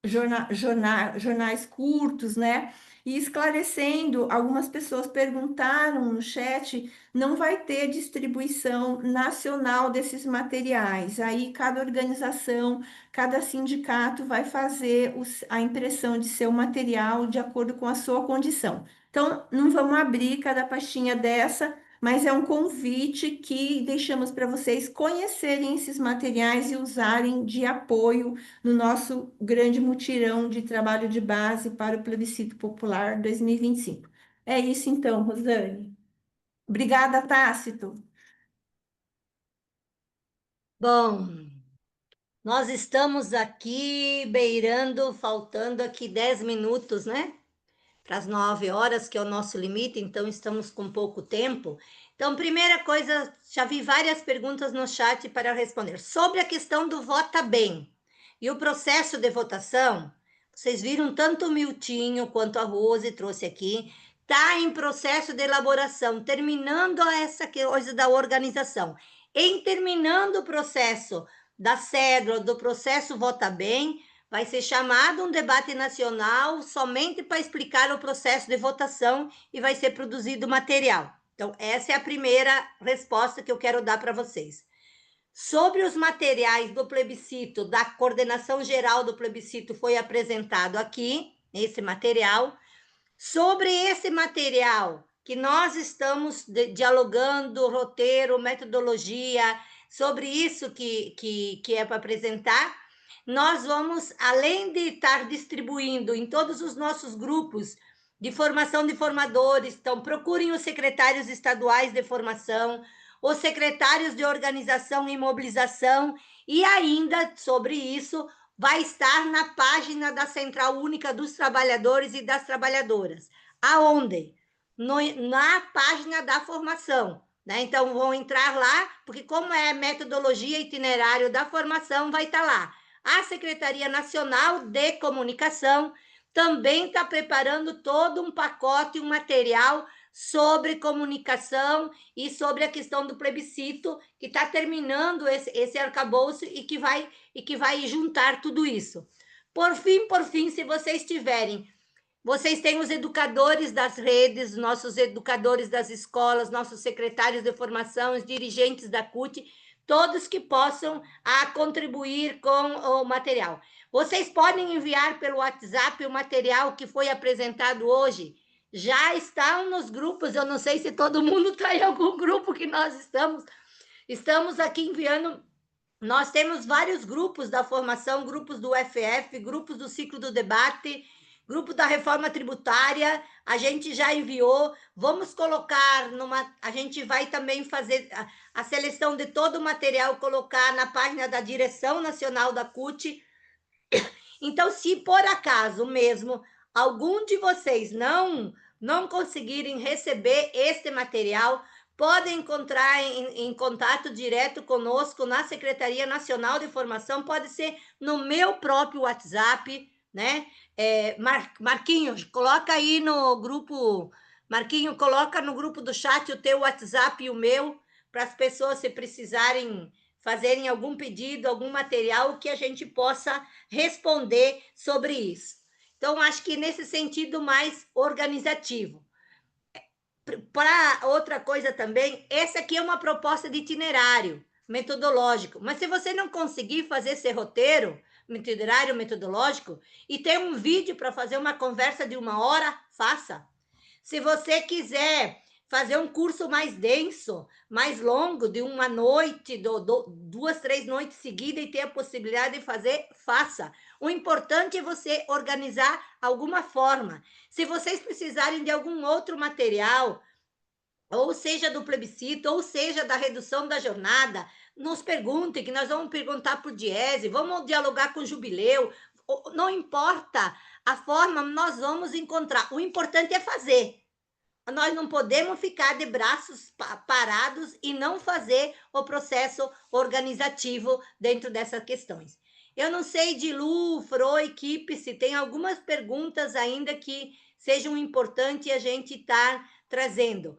jornais curtos, né? E esclarecendo, algumas pessoas perguntaram no chat, não vai ter distribuição nacional desses materiais. Aí cada organização, cada sindicato vai fazer a impressão de seu material de acordo com a sua condição. Então, não vamos abrir cada pastinha dessa, mas é um convite que deixamos para vocês conhecerem esses materiais e usarem de apoio no nosso grande mutirão de trabalho de base para o plebiscito popular 2025. É isso então, Rosane. Obrigada, Tácito. Bom, nós estamos aqui beirando, faltando aqui 10 minutos, né? Para as 9 horas, que é o nosso limite, então estamos com pouco tempo. Então, primeira coisa, já vi várias perguntas no chat para responder. Sobre a questão do vota bem e o processo de votação, vocês viram tanto o Miltinho quanto a Rose trouxe aqui, está em processo de elaboração, terminando essa coisa da organização. Em terminando o processo da cédula, do processo vota bem, vai ser chamado um debate nacional somente para explicar o processo de votação e vai ser produzido material. Então, essa é a primeira resposta que eu quero dar para vocês. Sobre os materiais do plebiscito, da coordenação geral do plebiscito, foi apresentado aqui, esse material. Sobre esse material que nós estamos dialogando, roteiro, metodologia, sobre isso que é para apresentar, nós vamos, além de estar distribuindo em todos os nossos grupos de formação de formadores, então procurem os secretários estaduais de formação, os secretários de organização e mobilização, e ainda sobre isso vai estar na página da Central Única dos Trabalhadores e das Trabalhadoras. Aonde? Na página da formação. Né? Então, vão entrar lá, porque como é metodologia itinerário da formação, vai estar lá. A Secretaria Nacional de Comunicação também está preparando todo um pacote, um material sobre comunicação e sobre a questão do plebiscito, que está terminando esse arcabouço e que vai juntar tudo isso. Por fim, se vocês tiverem, vocês têm os educadores das redes, nossos educadores das escolas, nossos secretários de formação, os dirigentes da CUT, todos que possam contribuir com o material. Vocês podem enviar pelo WhatsApp o material que foi apresentado hoje. Já estão nos grupos, eu não sei se todo mundo está em algum grupo que nós estamos aqui enviando. Nós temos vários grupos da formação, grupos do UFF, grupos do ciclo do debate, grupo da reforma tributária, a gente já enviou, vamos colocar a gente vai também fazer a seleção de todo o material, colocar na página da Direção Nacional da CUT. Então, se por acaso mesmo algum de vocês não conseguirem receber este material, podem encontrar em contato direto conosco na Secretaria Nacional de Formação, pode ser no meu próprio WhatsApp, né? Marquinhos, coloca aí no grupo, Marquinho, coloca no grupo do chat o teu WhatsApp e o meu, para as pessoas, se precisarem fazerem algum pedido, algum material, que a gente possa responder sobre isso. Então, acho que nesse sentido mais organizativo. Para outra coisa também, essa aqui é uma proposta de itinerário metodológico, mas se você não conseguir fazer esse roteiro, itinerário metodológico, e tem um vídeo para fazer uma conversa de 1 hora, faça. Se você quiser fazer um curso mais denso, mais longo, de uma noite, 2, 3 noites seguidas e ter a possibilidade de fazer, faça. O importante é você organizar alguma forma. Se vocês precisarem de algum outro material, ou seja do plebiscito, ou seja da redução da jornada, nos perguntem, que nós vamos perguntar para o Diese, vamos dialogar com o Jubileu, não importa a forma, nós vamos encontrar. O importante é fazer. Nós não podemos ficar de braços parados e não fazer o processo organizativo dentro dessas questões. Eu não sei de Lu, Fro, equipe, se tem algumas perguntas ainda que sejam importantes a gente estar trazendo.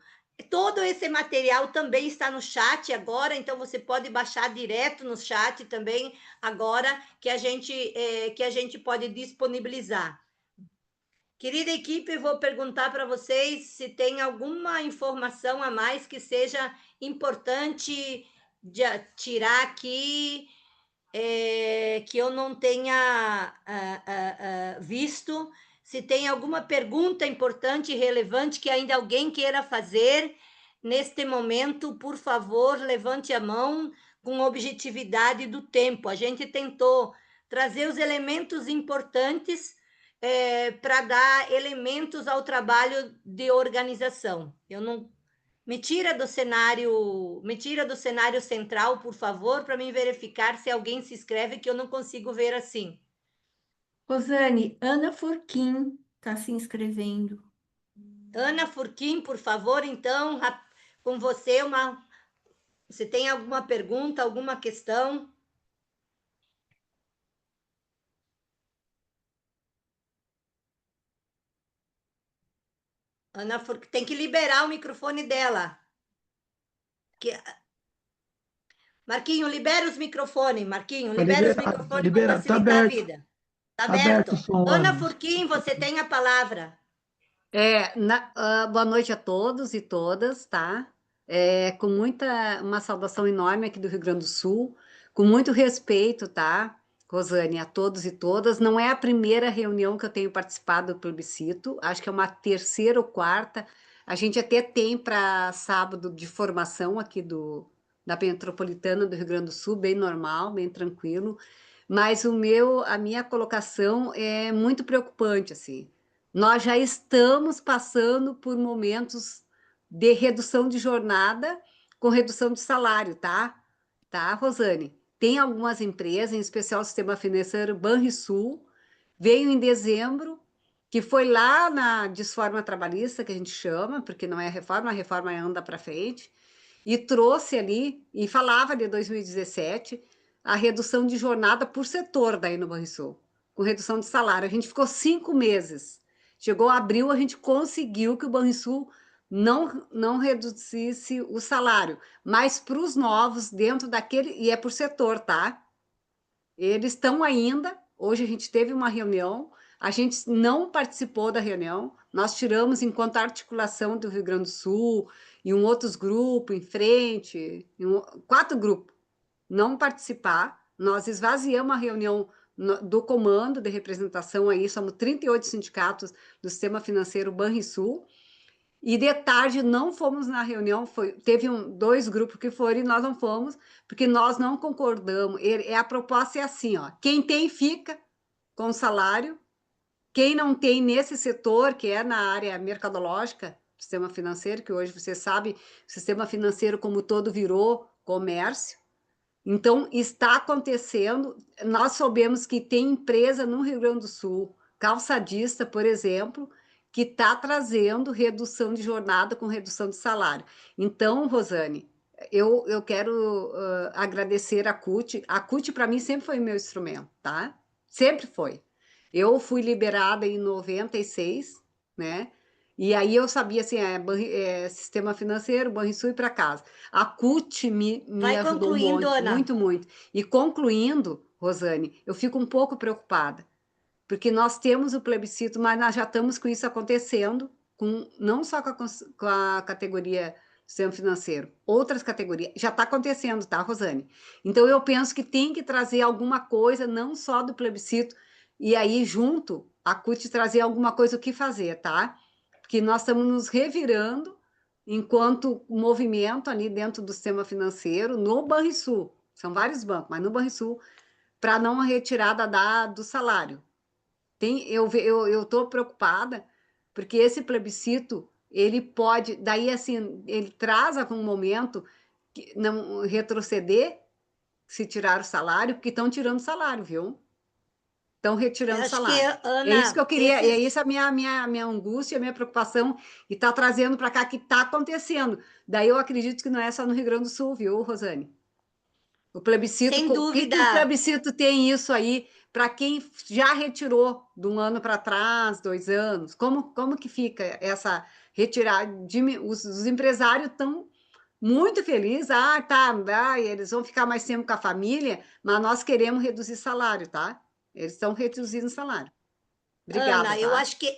Todo esse material também está no chat agora, então você pode baixar direto no chat também agora que a gente pode disponibilizar. Querida equipe, vou perguntar para vocês se tem alguma informação a mais que seja importante de tirar aqui, que eu não tenha visto. Se tem alguma pergunta importante e relevante que ainda alguém queira fazer neste momento, por favor, levante a mão com objetividade do tempo. A gente tentou trazer os elementos importantes para dar elementos ao trabalho de organização. Eu não me tira do cenário central, por favor, para mim verificar se alguém se inscreve que eu não consigo ver assim. Rosane, Ana Furquim está se inscrevendo. Ana Furquim, por favor, então, com você, você tem alguma pergunta, alguma questão? Ana Furquim, tem que liberar o microfone dela. Marquinho, libera os microfones, Marquinho, libera os microfones para facilitar a vida. Está aberto. Ana Furquim, você tem a palavra. Boa noite a todos e todas, tá? Com uma saudação enorme aqui do Rio Grande do Sul, com muito respeito, tá, Rosane, a todos e todas. Não é a primeira reunião que eu tenho participado do plebiscito, acho que é uma terceira ou quarta. A gente até tem para sábado de formação aqui da Metropolitana do Rio Grande do Sul, bem normal, bem tranquilo. Mas a minha colocação é muito preocupante, assim. Nós já estamos passando por momentos de redução de jornada com redução de salário, tá? Tá, Rosane? Tem algumas empresas, em especial o Sistema Financeiro Banrisul, veio em dezembro, que foi lá na desforma trabalhista, que a gente chama, porque não é a reforma anda para frente, e trouxe ali, e falava de 2017, a redução de jornada por setor daí no Banrisul, com redução de salário. A gente ficou 5 meses. Chegou abril, a gente conseguiu que o Banrisul não reduzisse o salário, mas para os novos, dentro daquele, e é por setor, tá? Eles estão ainda, hoje a gente teve uma reunião, a gente não participou da reunião, nós tiramos enquanto articulação do Rio Grande do Sul, e outros grupos em frente, 4 grupos, não participar, nós esvaziamos a reunião do comando de representação aí, somos 38 sindicatos do Sistema Financeiro Banrisul, e de tarde não fomos na reunião, teve 2 grupos que foram e nós não fomos, porque nós não concordamos. A proposta é assim, ó, quem tem fica com o salário, quem não tem nesse setor, que é na área mercadológica, sistema financeiro, que hoje você sabe, o sistema financeiro como todo virou comércio. Então, está acontecendo, nós soubemos que tem empresa no Rio Grande do Sul, calçadista, por exemplo, que está trazendo redução de jornada com redução de salário. Então, Rosane, eu quero agradecer a CUT. A CUT, para mim, sempre foi meu instrumento, tá? Sempre foi. Eu fui liberada em 96, né? E aí eu sabia, assim, sistema financeiro, Banrisul e para casa. A CUT me ajudou muito, Ana. muito, muito. E concluindo, Rosane, eu fico um pouco preocupada, porque nós temos o plebiscito, mas nós já estamos com isso acontecendo, não só com a categoria sistema financeiro, outras categorias, já está acontecendo, tá, Rosane? Então, eu penso que tem que trazer alguma coisa, não só do plebiscito, e aí, junto, a CUT trazer alguma coisa o que fazer, tá? Porque nós estamos nos revirando enquanto movimento ali dentro do sistema financeiro, no Banrisul, são vários bancos, mas no Banrisul, para não a retirada do salário. Eu estou preocupada, porque esse plebiscito, ele pode, daí assim, ele traz algum momento que não retroceder se tirar o salário, porque estão tirando o salário, viu? estão Eu retirando acho que, salário. É isso que Ana, eu queria, é esses... isso a minha angústia, a minha preocupação, e está trazendo para cá que está acontecendo. Daí eu acredito que não é só no Rio Grande do Sul, viu, Rosane? O plebiscito, Sem o que que o dúvida, plebiscito tem isso aí para quem já retirou de um ano para trás, 2 anos? Como que fica essa retirada? Os empresários estão muito felizes. Ah, tá, eles vão ficar mais tempo com a família, mas nós queremos reduzir salário, tá? Eles estão reduzindo salário. Obrigada, Ana, eu tá? acho que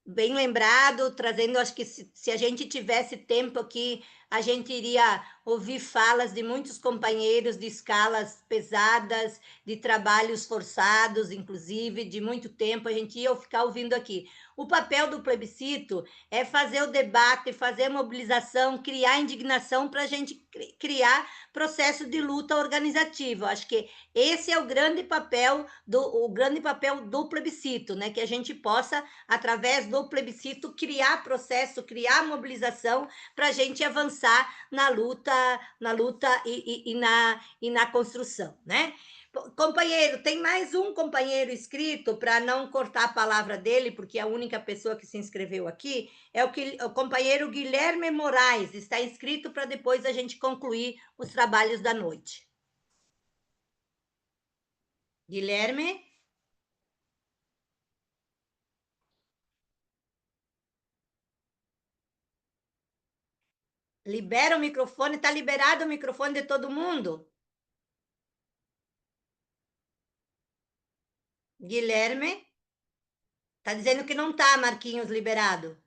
bem lembrado, trazendo, acho que se a gente tivesse tempo aqui, a gente iria ouvir falas de muitos companheiros de escalas pesadas, de trabalhos forçados, inclusive, de muito tempo, a gente ia ficar ouvindo aqui. O papel do plebiscito é fazer o debate, fazer a mobilização, criar indignação para a gente criar processo de luta organizativa. Acho que esse é o grande papel do plebiscito, né? Que a gente possa, através do plebiscito, criar processo, criar mobilização para a gente avançar na luta e na construção, né? Companheiro, tem mais um companheiro inscrito, para não cortar a palavra dele, porque é a única pessoa que se inscreveu aqui, o companheiro Guilherme Moraes, está inscrito para depois a gente concluir os trabalhos da noite. Guilherme? Libera o microfone, está liberado o microfone de todo mundo? Guilherme? Está dizendo que não está, Marquinhos, liberado.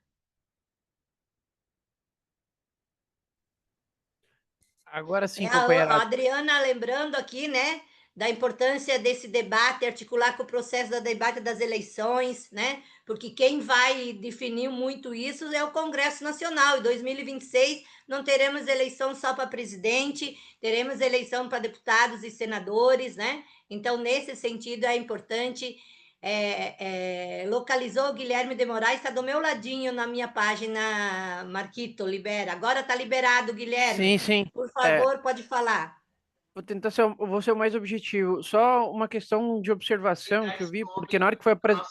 Agora sim, A companheirada. Adriana lembrando aqui, né, da importância desse debate, articular com o processo do debate das eleições, né, porque quem vai definir muito isso é o Congresso Nacional. Em 2026 não teremos eleição só para presidente, teremos eleição para deputados e senadores, né? Então, nesse sentido, é importante. Localizou o Guilherme de Moraes, está do meu ladinho na minha página, Marquito, libera. Agora está liberado, Guilherme. Sim, sim. Por favor, pode falar. Vou tentar ser, vou ser o mais objetivo. Só uma questão de observação que eu vi, porque na hora que foi apresentado.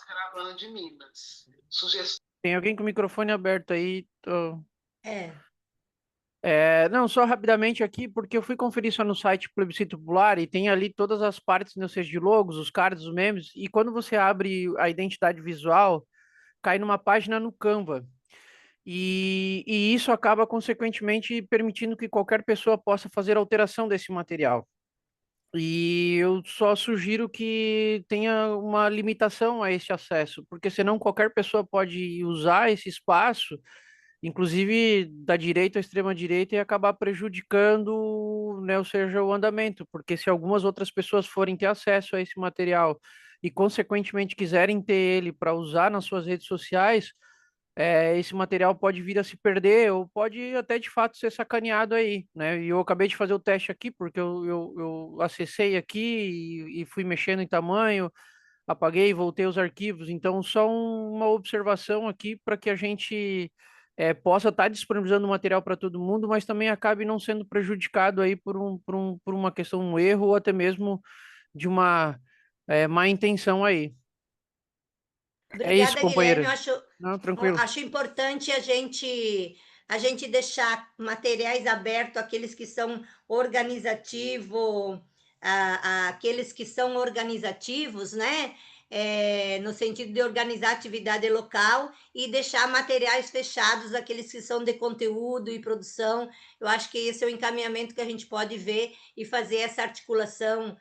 Tem alguém com o microfone aberto aí. Não, só rapidamente aqui, porque eu fui conferir só no site Plebiscito Popular e tem ali todas as partes, não sei, de logos, os cards, os memes, e quando você abre a identidade visual, cai numa página no Canva. E isso acaba, consequentemente, permitindo que qualquer pessoa possa fazer alteração desse material. E eu só sugiro que tenha uma limitação a esse acesso, porque senão qualquer pessoa pode usar esse espaço, inclusive da direita à extrema direita, e acabar prejudicando, né, ou seja, o andamento, porque se algumas outras pessoas forem ter acesso a esse material e, consequentemente, quiserem ter ele para usar nas suas redes sociais, esse material pode vir a se perder ou pode até de fato ser sacaneado aí, né? E eu acabei de fazer o teste aqui, porque eu acessei aqui e fui mexendo em tamanho, apaguei e voltei os arquivos. Então, só uma observação aqui para que a gente possa estar disponibilizando material para todo mundo, mas também acabe não sendo prejudicado aí por uma questão, um erro ou até mesmo de uma má intenção aí. É isso, Obrigada, Guilherme. companheira. Eu acho, Não, tranquilo. acho importante a gente deixar materiais abertos àqueles que são aqueles que são organizativos, né? No sentido de organizar atividade local e deixar materiais fechados, aqueles que são de conteúdo e produção. Eu acho que esse é o encaminhamento que a gente pode ver e fazer essa articulação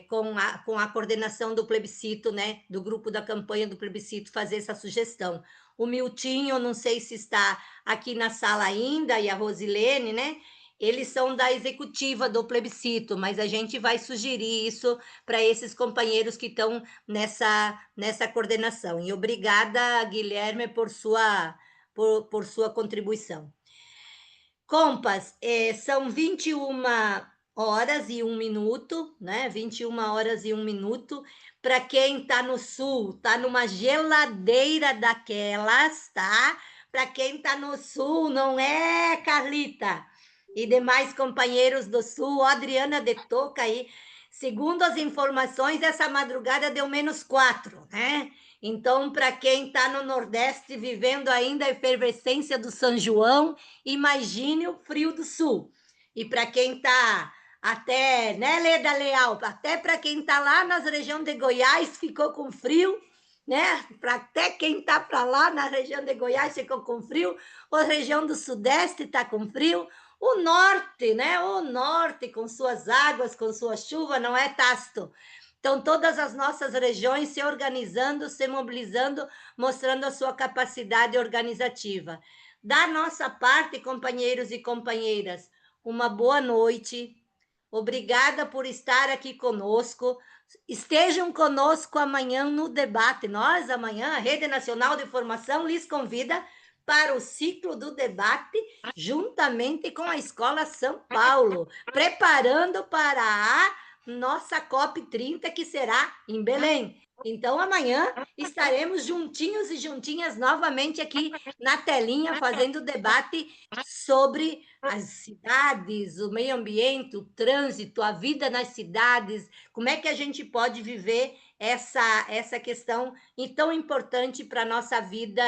com a coordenação do plebiscito, né, do grupo da campanha do plebiscito, fazer essa sugestão. O Miltinho, não sei se está aqui na sala ainda, e a Rosilene, né? Eles são da executiva do plebiscito, mas a gente vai sugerir isso para esses companheiros que estão nessa coordenação. E obrigada, Guilherme, por sua contribuição. Compas, são 21h01, né? 21h01. Para quem está no sul, tá numa geladeira daquelas, tá? Para quem está no sul, não é, Carlita? E demais companheiros do sul, Adriana de Toca aí. Segundo as informações, essa madrugada deu -4, né? Então, para quem está no Nordeste vivendo ainda a efervescência do São João, imagine o frio do Sul. E para quem está até, né, Leda Leal, até para quem está lá nas regiões de Goiás ficou com frio, né? Até quem está para lá na região de Goiás ficou com frio, a região do Sudeste está com frio, o Norte, né? O Norte com suas águas, com sua chuva, não é, Tasto? Então, todas as nossas regiões se organizando, se mobilizando, mostrando a sua capacidade organizativa. Da nossa parte, companheiros e companheiras, uma boa noite. Obrigada por estar aqui conosco. Estejam conosco amanhã no debate. Nós, amanhã, a Rede Nacional de Formação lhes convida para o ciclo do debate, juntamente com a Escola São Paulo, preparando para a nossa COP30, que será em Belém. Então, amanhã estaremos juntinhos e juntinhas novamente aqui na telinha, fazendo debate sobre as cidades, o meio ambiente, o trânsito, a vida nas cidades, como é que a gente pode viver essa questão tão importante para a nossa vida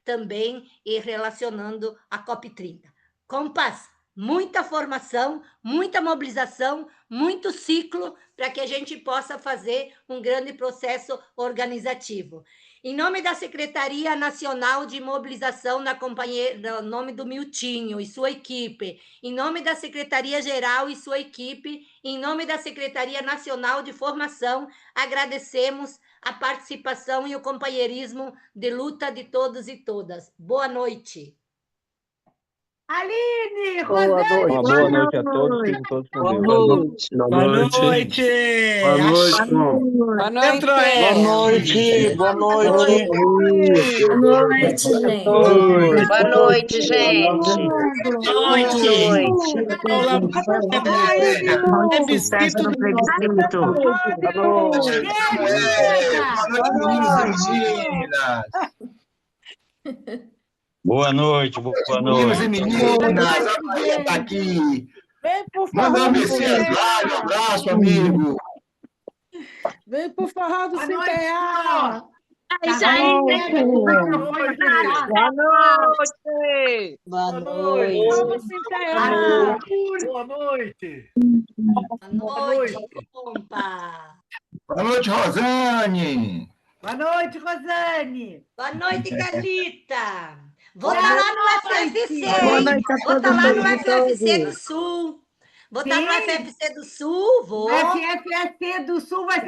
também, e relacionando a COP30. Compas, muita formação, muita mobilização, muito ciclo para que a gente possa fazer um grande processo organizativo. Em nome da Secretaria Nacional de Mobilização, no nome do Miltinho e sua equipe, em nome da Secretaria-Geral e sua equipe, em nome da Secretaria Nacional de Formação, agradecemos a participação e o companheirismo de luta de todos e todas. Boa noite. Aline, Boa Rosane, noite. Uma boa noite a todos. Fiquem todos com Deus. Boa noite. Boa noite. Boa noite. Boa noite. Entra aí. Boa noite. Boa noite. Boa noite, gente. Boa noite, gente. Boa Muito sucesso no plebiscito. Boa noite. Boa Meninos noite. e meninas, a Maria está aqui. Vem pro Manda forró um do um abraço, amigo. Vem pro forró do Cintear. Boa noite. Boa noite. Boa noite. Boa noite, compa. Boa noite, Rosane. Boa noite, Rosane. Boa noite, Calita. Vou estar lá no FFC. Boa noite a Vou estar lá no todos e FFC do todas. Sul. Vou estar no Sim. FFC do Sul, vou. O FFC do Sul vai ser